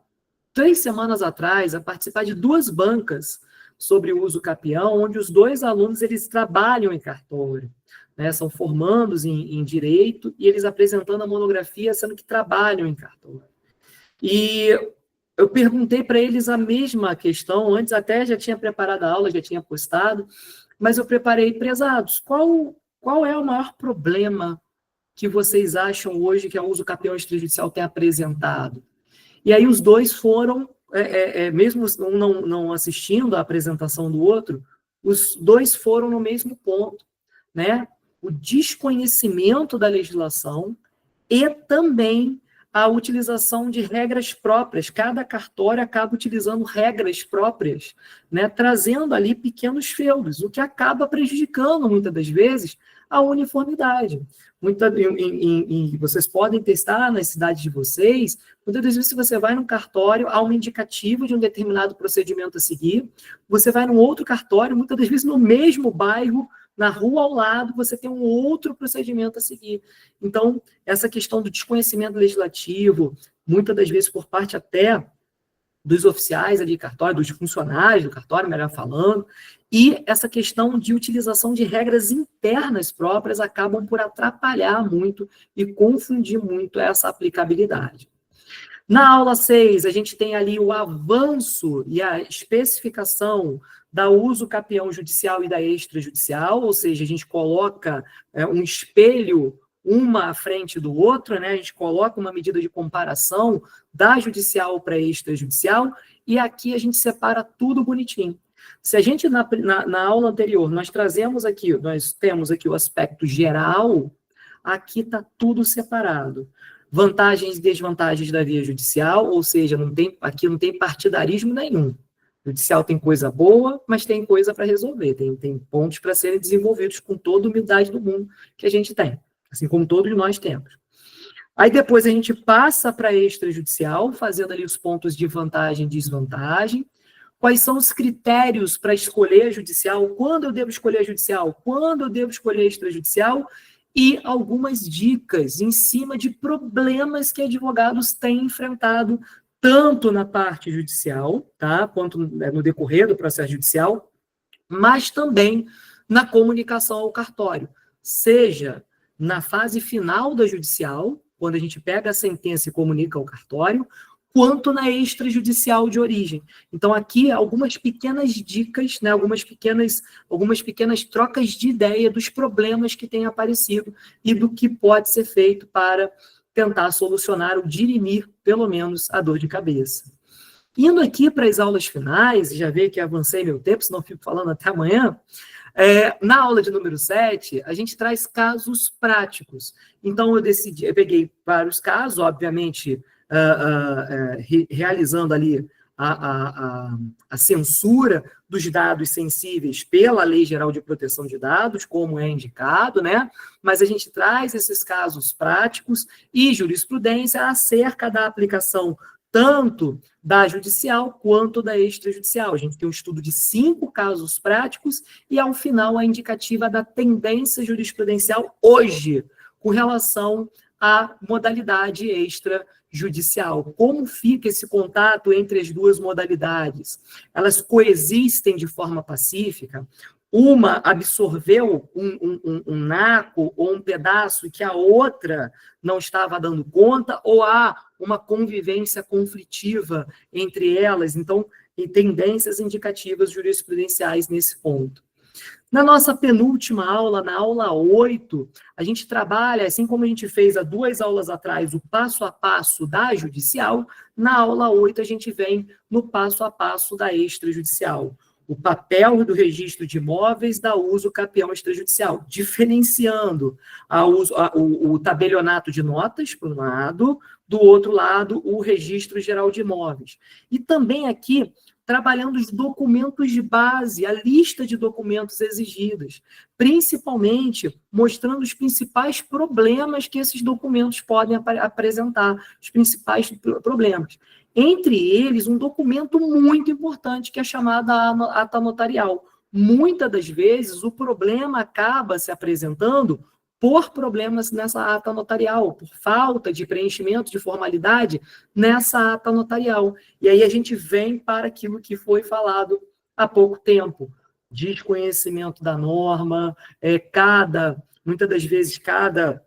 3 semanas atrás, a participar de 2 bancas sobre o uso capião, onde os 2 alunos eles trabalham em cartório, né, são formandos em direito, e eles apresentando a monografia, sendo que trabalham em cartório. E eu perguntei para eles a mesma questão, antes até já tinha preparado a aula, já tinha postado, mas eu preparei, prezados, qual é o maior problema que vocês acham hoje que a uso capião extrajudicial tem apresentado? E aí os 2 foram, mesmo um não assistindo à apresentação do outro, os 2 foram no mesmo ponto, né? O desconhecimento da legislação e também a utilização de regras próprias. Cada cartório acaba utilizando regras próprias, né, trazendo ali pequenos feudos, o que acaba prejudicando, muitas das vezes, a uniformidade. Vocês podem testar nas cidades de vocês, muitas vezes se você vai num cartório, há uma indicativa de um determinado procedimento a seguir, você vai num outro cartório, muitas das vezes no mesmo bairro, na rua ao lado, você tem um outro procedimento a seguir. Então, essa questão do desconhecimento legislativo, muitas das vezes por parte até dos oficiais ali de cartório, dos funcionários do cartório, melhor falando, e essa questão de utilização de regras internas próprias acabam por atrapalhar muito e confundir muito essa aplicabilidade. Na aula 6, a gente tem ali o avanço e a especificação da uso capião judicial e da extrajudicial, ou seja, a gente coloca um espelho uma à frente do outro, né? A gente coloca uma medida de comparação da judicial para a extrajudicial, e aqui a gente separa tudo bonitinho. Se a gente, na aula anterior, nós temos aqui o aspecto geral, aqui está tudo separado. Vantagens e desvantagens da via judicial, ou seja, aqui não tem partidarismo nenhum. O judicial tem coisa boa, mas tem coisa para resolver, tem pontos para serem desenvolvidos com toda a humildade do mundo que a gente tem, assim como todos nós temos. Aí depois a gente passa para a extrajudicial, fazendo ali os pontos de vantagem e desvantagem. Quais são os critérios para escolher a judicial? Quando eu devo escolher a judicial? Quando eu devo escolher a extrajudicial? E algumas dicas em cima de problemas que advogados têm enfrentado, tanto na parte judicial, tá? Quanto no decorrer do processo judicial, mas também na comunicação ao cartório, seja na fase final da judicial, quando a gente pega a sentença e comunica ao cartório, quanto na extrajudicial de origem. Então, aqui, algumas pequenas dicas, né, algumas pequenas trocas de ideia dos problemas que têm aparecido e do que pode ser feito para tentar solucionar ou dirimir, pelo menos, a dor de cabeça. Indo aqui para as aulas finais, já vê que avancei meu tempo, senão fico falando até amanhã, na aula de número 7, a gente traz casos práticos. Então, eu peguei vários casos, obviamente, realizando ali a censura dos dados sensíveis pela Lei Geral de Proteção de Dados, como é indicado, né? Mas a gente traz esses casos práticos e jurisprudência acerca da aplicação tanto da judicial quanto da extrajudicial. A gente tem um estudo de 5 casos práticos e, ao final, a indicativa da tendência jurisprudencial hoje, com relação à modalidade extrajudicial. Como fica esse contato entre as duas modalidades? Elas coexistem de forma pacífica? Uma absorveu um naco ou um pedaço que a outra não estava dando conta, ou há uma convivência conflitiva entre elas? Então, tem tendências indicativas jurisprudenciais nesse ponto. Na nossa penúltima aula, na aula 8, a gente trabalha, assim como a gente fez há 2 aulas atrás, o passo a passo da judicial, na aula 8 a gente vem no passo a passo da extrajudicial. O papel do registro de imóveis da uso capião extrajudicial, diferenciando o tabelionato de notas, por um lado, do outro lado, o registro geral de imóveis. E também aqui, trabalhando os documentos de base, a lista de documentos exigidos, principalmente mostrando os principais problemas que esses documentos podem apresentar, os principais problemas. Entre eles, um documento muito importante, que é chamado ata notarial. Muitas das vezes, o problema acaba se apresentando por problemas nessa ata notarial, por falta de preenchimento de formalidade nessa ata notarial. E aí a gente vem para aquilo que foi falado há pouco tempo. Desconhecimento da norma, muitas das vezes, cada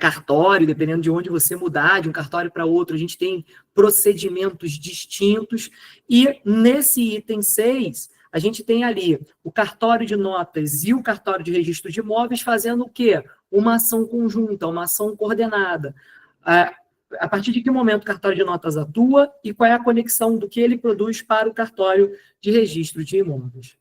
cartório, dependendo de onde você mudar de um cartório para outro, a gente tem procedimentos distintos, e nesse item 6, a gente tem ali o cartório de notas e o cartório de registro de imóveis fazendo o quê? Uma ação conjunta, uma ação coordenada. A partir de que momento o cartório de notas atua e qual é a conexão do que ele produz para o cartório de registro de imóveis.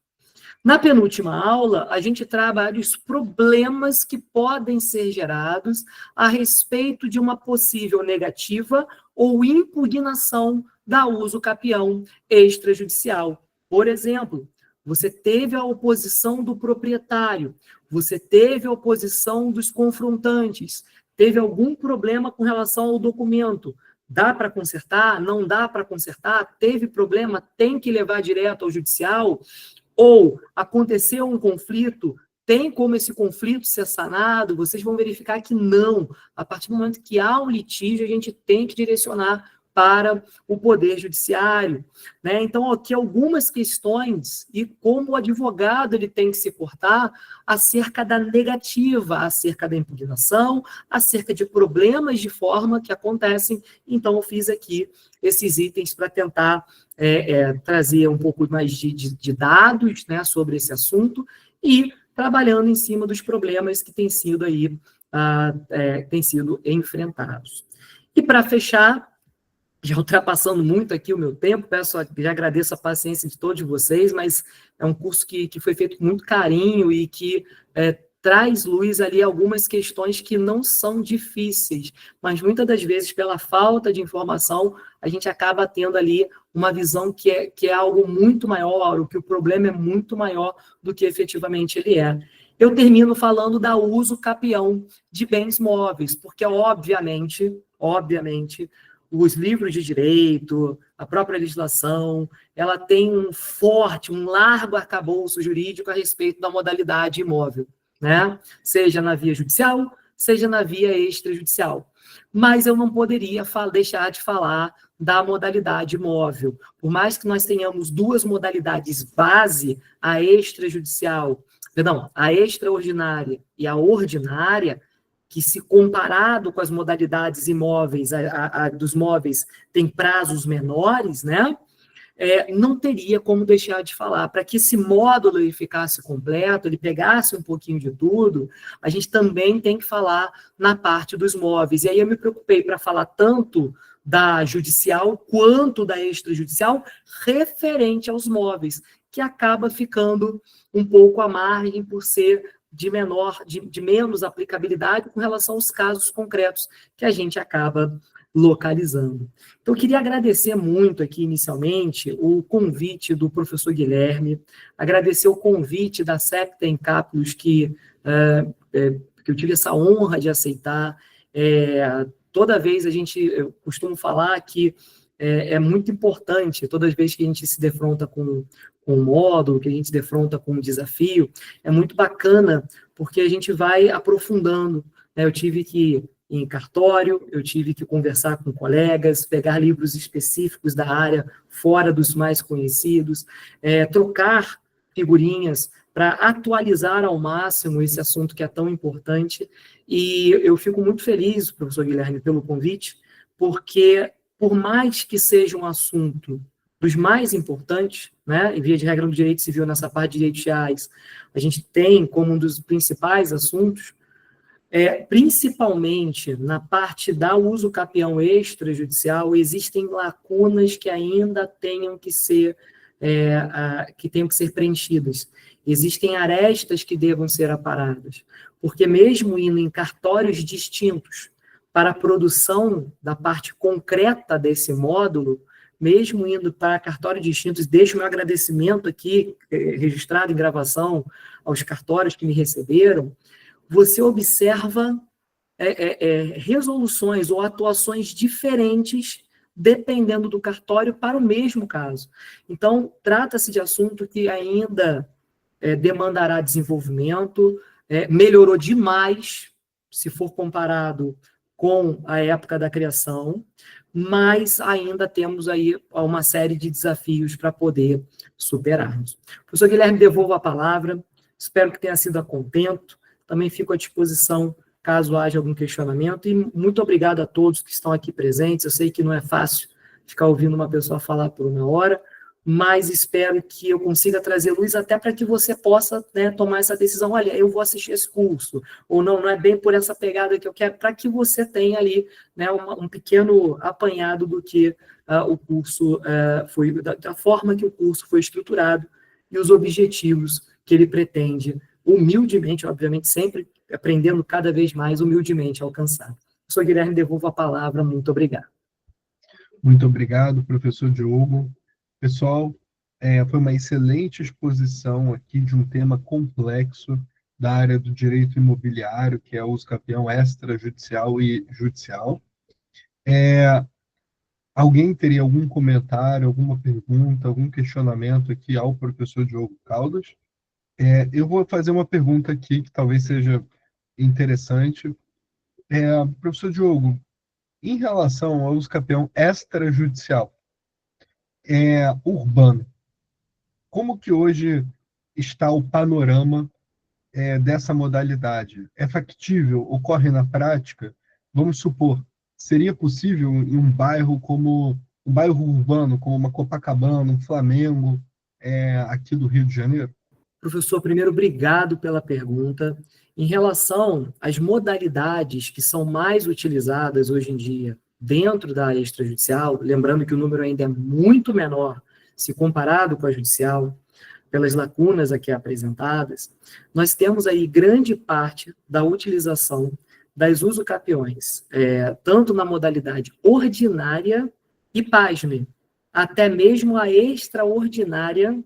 Na penúltima aula, a gente trabalha os problemas que podem ser gerados a respeito de uma possível negativa ou impugnação da uso capião extrajudicial. Por exemplo, você teve a oposição do proprietário, você teve a oposição dos confrontantes, teve algum problema com relação ao documento. Dá para consertar? Não dá para consertar? Teve problema? Tem que levar direto ao judicial? Ou aconteceu um conflito? Tem como esse conflito ser sanado? Vocês vão verificar que não. A partir do momento que há um litígio, a gente tem que direcionar para o Poder Judiciário, né? Então, aqui algumas questões e como o advogado ele tem que se portar acerca da negativa, acerca da impugnação, acerca de problemas de forma que acontecem. Então, eu fiz aqui esses itens para tentar trazer um pouco mais de dados, né, sobre esse assunto e trabalhando em cima dos problemas que têm sido aí, têm sido enfrentados. E para fechar, já ultrapassando muito aqui o meu tempo, já agradeço a paciência de todos vocês, mas é um curso que foi feito com muito carinho e que traz luz ali algumas questões que não são difíceis, mas muitas das vezes, pela falta de informação, a gente acaba tendo ali uma visão que é algo muito maior, o que o problema é muito maior do que efetivamente ele é. Eu termino falando da uso capião de bens móveis, porque, obviamente, os livros de direito, a própria legislação, ela tem um largo arcabouço jurídico a respeito da modalidade imóvel, né? Seja na via judicial, seja na via extrajudicial. Mas eu não poderia deixar de falar da modalidade imóvel. Por mais que nós tenhamos duas modalidades base, a extraordinária e a ordinária, que se comparado com as modalidades imóveis, dos móveis, tem prazos menores, né? Não teria como deixar de falar. Para que esse módulo ele ficasse completo, ele pegasse um pouquinho de tudo, a gente também tem que falar na parte dos móveis. E aí eu me preocupei para falar tanto da judicial quanto da extrajudicial referente aos móveis, que acaba ficando um pouco à margem por ser de menos aplicabilidade com relação aos casos concretos que a gente acaba localizando. Então, eu queria agradecer muito aqui, inicialmente, o convite do professor Guilherme, agradecer o convite da Septem Capios, que eu tive essa honra de aceitar. Toda vez eu costumo falar que é muito importante, todas as vezes que a gente se defronta com um módulo, que a gente se defronta com um desafio, é muito bacana, porque a gente vai aprofundando, né? Eu tive que ir em cartório, eu tive que conversar com colegas, pegar livros específicos da área, fora dos mais conhecidos, trocar figurinhas para atualizar ao máximo esse assunto que é tão importante, e eu fico muito feliz, professor Guilherme, pelo convite, porque por mais que seja um assunto dos mais importantes, né, em via de regra no direito civil, nessa parte de direitos reais, a gente tem como um dos principais assuntos, principalmente na parte da uso capião extrajudicial, existem lacunas que ainda tenham que ser preenchidas. Existem arestas que devam ser aparadas, porque mesmo indo em cartórios distintos para a produção da parte concreta desse módulo, mesmo indo para cartórios distintos, deixo meu agradecimento aqui, registrado em gravação, aos cartórios que me receberam, você observa resoluções ou atuações diferentes dependendo do cartório para o mesmo caso. Então, trata-se de assunto que ainda demandará desenvolvimento, melhorou demais, se for comparado com a época da criação, mas ainda temos aí uma série de desafios para poder superarmos. Professor Guilherme, devolvo a palavra, espero que tenha sido a contento, também fico à disposição caso haja algum questionamento, e muito obrigado a todos que estão aqui presentes. Eu sei que não é fácil ficar ouvindo uma pessoa falar por uma hora, mas espero que eu consiga trazer luz até para que você possa, né, tomar essa decisão. Olha, eu vou assistir esse curso, ou não é bem por essa pegada que eu quero, para que você tenha ali, né, um pequeno apanhado do que o curso foi, da forma que o curso foi estruturado e os objetivos que ele pretende, humildemente, obviamente, sempre aprendendo cada vez mais, humildemente alcançar. Professor Guilherme, devolvo a palavra. Muito obrigado. Muito obrigado, professor Diogo. Pessoal, Foi uma excelente exposição aqui de um tema complexo da área do direito imobiliário, que é o uso capião extrajudicial e judicial. Alguém teria algum comentário, alguma pergunta, algum questionamento aqui ao professor Diogo Caldas? Eu vou fazer uma pergunta aqui que talvez seja interessante. Professor Diogo, em relação ao uso capião extrajudicial, urbano, como que hoje está o panorama dessa modalidade? É factível? Ocorre na prática? Vamos supor, seria possível em um bairro como um bairro urbano, como uma Copacabana, um Flamengo, aqui do Rio de Janeiro? Professor, primeiro, obrigado pela pergunta. Em relação às modalidades que são mais utilizadas hoje em dia dentro da extrajudicial, lembrando que o número ainda é muito menor se comparado com a judicial, pelas lacunas aqui apresentadas, nós temos aí grande parte da utilização das usucapiões, tanto na modalidade ordinária e, pasme, até mesmo a extraordinária,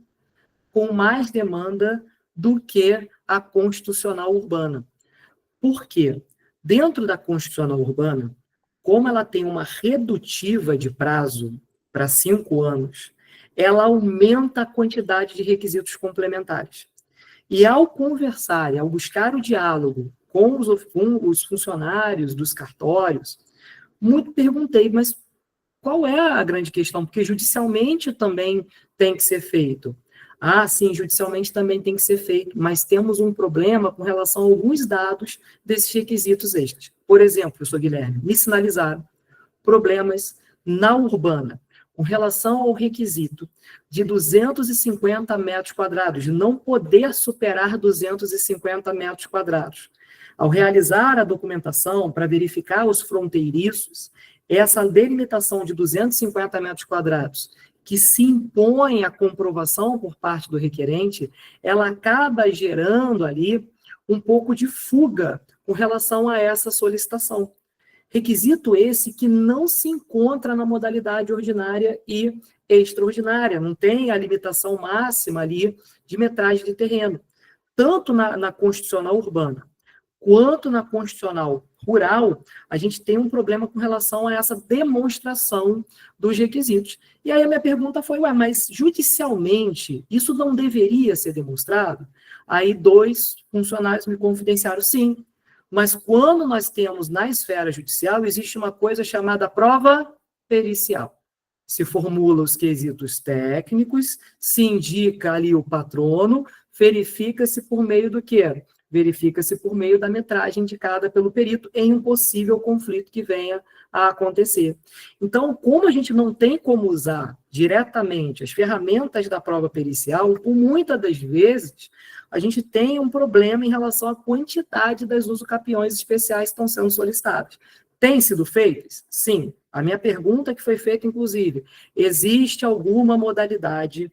com mais demanda do que a constitucional urbana. Por quê? Dentro da constitucional urbana, como ela tem uma redutiva de prazo para 5 anos, ela aumenta a quantidade de requisitos complementares. E ao conversar, ao buscar o diálogo com os funcionários dos cartórios, muito perguntei, mas qual é a grande questão? Porque judicialmente também tem que ser feito. Ah, sim, judicialmente também tem que ser feito, mas temos um problema com relação a alguns dados desses requisitos extras. Por exemplo, professor Guilherme, me sinalizaram problemas na urbana, com relação ao requisito de 250 metros quadrados, de não poder superar 250 metros quadrados. Ao realizar a documentação para verificar os fronteiriços, essa delimitação de 250 metros quadrados, que se impõe a comprovação por parte do requerente, ela acaba gerando ali um pouco de fuga com relação a essa solicitação. Requisito esse que não se encontra na modalidade ordinária e extraordinária, não tem a limitação máxima ali de metragem de terreno. Tanto na constitucional urbana quanto na constitucional rural, a gente tem um problema com relação a essa demonstração dos requisitos. E aí a minha pergunta foi, mas judicialmente isso não deveria ser demonstrado? Aí 2 funcionários me confidenciaram, sim, mas quando nós temos na esfera judicial, existe uma coisa chamada prova pericial. Se formula os quesitos técnicos, se indica ali o patrono, verifica-se por meio do quê? Verifica-se por meio da metragem indicada pelo perito em um possível conflito que venha a acontecer. Então, como a gente não tem como usar diretamente as ferramentas da prova pericial, por muitas das vezes, a gente tem um problema em relação à quantidade das usucapiões especiais que estão sendo solicitadas. Tem sido feitas? Sim. A minha pergunta que foi feita, inclusive, existe alguma modalidade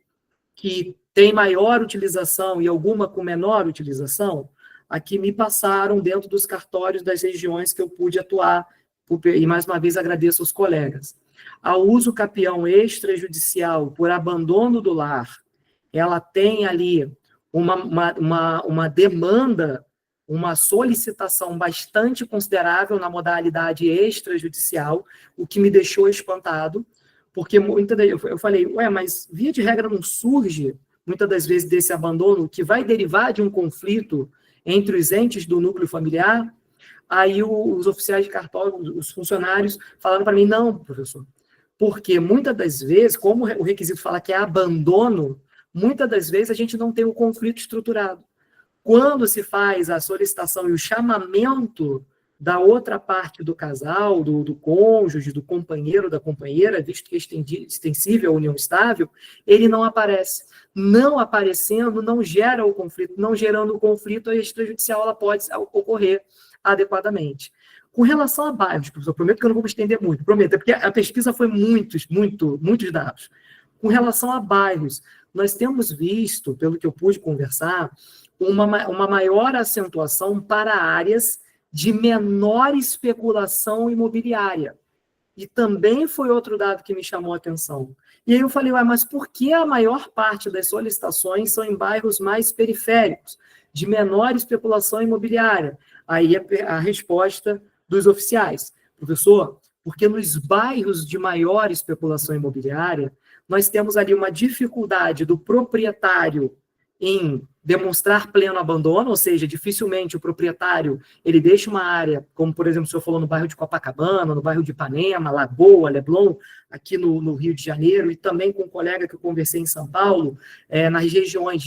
que tem maior utilização e alguma com menor utilização? Aqui me passaram dentro dos cartórios das regiões que eu pude atuar, e mais uma vez agradeço aos colegas. A uso capião extrajudicial por abandono do lar, ela tem ali uma demanda, uma solicitação bastante considerável na modalidade extrajudicial, o que me deixou espantado, porque eu falei, mas via de regra não surge, muitas das vezes, desse abandono, que vai derivar de um conflito entre os entes do núcleo familiar. Aí os oficiais de cartório, os funcionários, falaram para mim, não, professor, porque muitas das vezes, como o requisito fala que é abandono, muitas das vezes a gente não tem o conflito estruturado. Quando se faz a solicitação e o chamamento da outra parte do casal, do cônjuge, do companheiro, da companheira, visto que é extensível à união estável, ele não aparece. Não aparecendo, não gera o conflito. Não gerando o conflito, a extrajudicial ela pode ocorrer adequadamente. Com relação a bairros, professor, prometo que eu não vou me estender muito, prometo, é porque a pesquisa foi muitos dados. Com relação a bairros, nós temos visto, pelo que eu pude conversar, uma maior acentuação para áreas de menor especulação imobiliária. E também foi outro dado que me chamou a atenção. E aí eu falei, mas por que a maior parte das solicitações são em bairros mais periféricos, de menor especulação imobiliária? Aí a resposta dos oficiais. Professor, porque nos bairros de maior especulação imobiliária, nós temos ali uma dificuldade do proprietário em demonstrar pleno abandono, ou seja, dificilmente o proprietário ele deixa uma área, como por exemplo o senhor falou no bairro de Copacabana, no bairro de Ipanema, Lagoa, Leblon, aqui no Rio de Janeiro, e também com um colega que eu conversei em São Paulo, nas regiões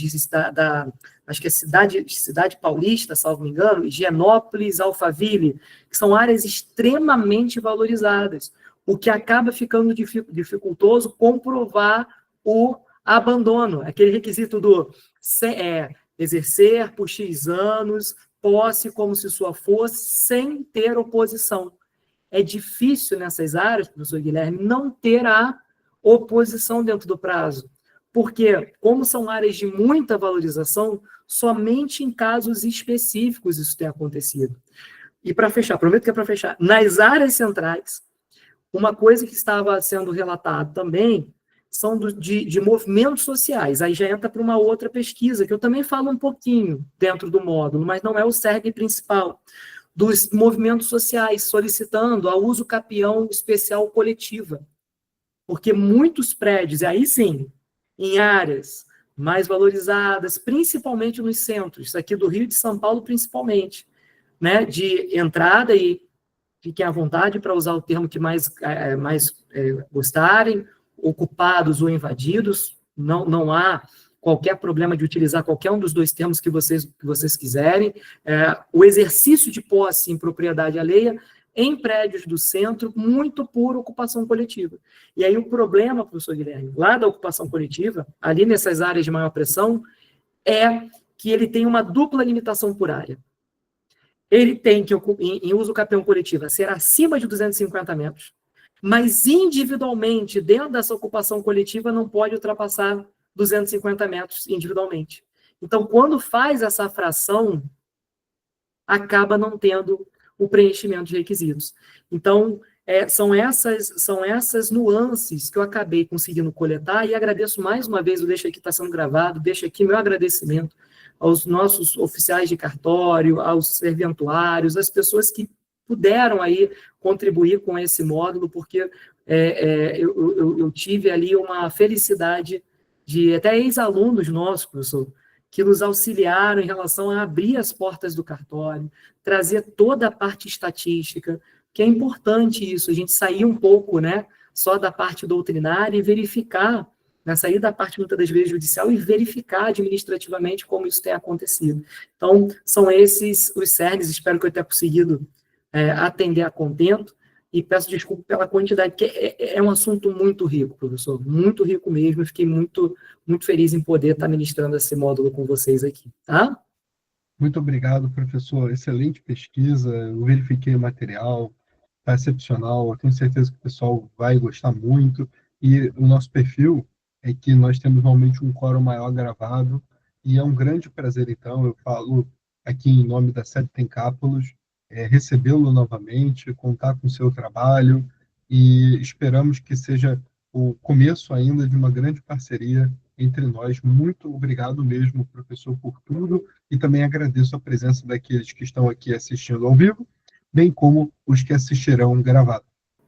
acho que é Cidade Paulista, salvo me engano, Higienópolis, Alphaville, que são áreas extremamente valorizadas, o que acaba ficando dificultoso comprovar o abandono, aquele requisito do exercer por X anos, posse como se sua fosse, sem ter oposição. É difícil nessas áreas, professor Guilherme, não ter a oposição dentro do prazo, porque, como são áreas de muita valorização, somente em casos específicos isso tem acontecido. E para fechar, prometo que é para fechar, nas áreas centrais, uma coisa que estava sendo relatado também são de movimentos sociais. Aí já entra para uma outra pesquisa, que eu também falo um pouquinho dentro do módulo, mas não é o cerne principal, dos movimentos sociais, solicitando a uso capião especial coletiva. Porque muitos prédios, e aí sim, em áreas mais valorizadas, principalmente nos centros, aqui do Rio e de São Paulo principalmente, né, de entrada, e fiquem à vontade para usar o termo que mais gostarem, ocupados ou invadidos, não há qualquer problema de utilizar qualquer um dos dois termos que vocês quiserem. O exercício de posse em propriedade alheia em prédios do centro, muito por ocupação coletiva. E aí o problema, professor Guilherme, lá da ocupação coletiva, ali nessas áreas de maior pressão, é que ele tem uma dupla limitação por área. Ele tem que, em uso capião coletiva, ser acima de 250 metros, mas individualmente, dentro dessa ocupação coletiva, não pode ultrapassar 250 metros individualmente. Então, quando faz essa fração, acaba não tendo o preenchimento de requisitos. Então, são essas nuances que eu acabei conseguindo coletar, e agradeço mais uma vez, eu deixo aqui, está sendo gravado, deixo aqui meu agradecimento aos nossos oficiais de cartório, aos serventuários, às pessoas que puderam aí contribuir com esse módulo, porque eu tive ali uma felicidade de até ex-alunos nossos, professor, que nos auxiliaram em relação a abrir as portas do cartório, trazer toda a parte estatística, que é importante isso, a gente sair um pouco, né, só da parte doutrinária e verificar, né, sair da parte, muitas das vezes, judicial e verificar administrativamente como isso tem acontecido. Então, são esses os cernes, espero que eu tenha conseguido atender a contento, e peço desculpa pela quantidade, porque é um assunto muito rico, professor, muito rico mesmo, eu fiquei muito, muito feliz em poder estar ministrando esse módulo com vocês aqui, tá? Muito obrigado, professor. Excelente pesquisa, eu verifiquei o material, está excepcional, eu tenho certeza que o pessoal vai gostar muito, e o nosso perfil é que nós temos realmente um quórum maior gravado, e é um grande prazer, então, eu falo aqui em nome da Septem Cápulos, recebê-lo novamente, contar com o seu trabalho, e esperamos que seja o começo ainda de uma grande parceria entre nós. Muito obrigado mesmo, professor, por tudo, e também agradeço a presença daqueles que estão aqui assistindo ao vivo, bem como os que assistirão gravado.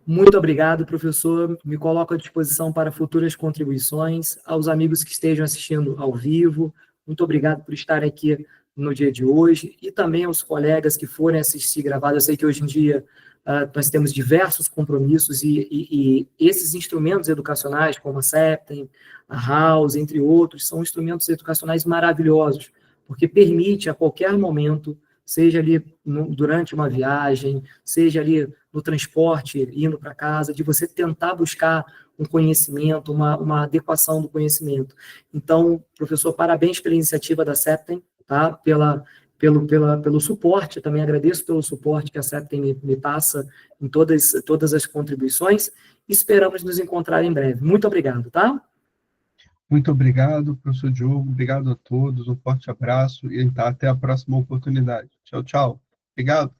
Muito obrigado, professor. Me coloco à disposição para futuras contribuições. Aos amigos que estejam assistindo ao vivo, muito obrigado por estar aqui no dia de hoje, e também aos colegas que forem assistir gravado. Eu sei que hoje em dia nós temos diversos compromissos, e esses instrumentos educacionais, como a Septem, a House, entre outros, são instrumentos educacionais maravilhosos, porque permite a qualquer momento, seja ali durante uma viagem, seja ali no transporte, indo para casa, de você tentar buscar um conhecimento, uma adequação do conhecimento. Então, professor, parabéns pela iniciativa da Septem, tá? Pelo suporte, também agradeço pelo suporte que a Septem me passa em todas as contribuições. Esperamos nos encontrar em breve. Muito obrigado, tá? Muito obrigado, professor Diogo. Obrigado a todos. Um forte abraço e até a próxima oportunidade. Tchau, tchau. Obrigado.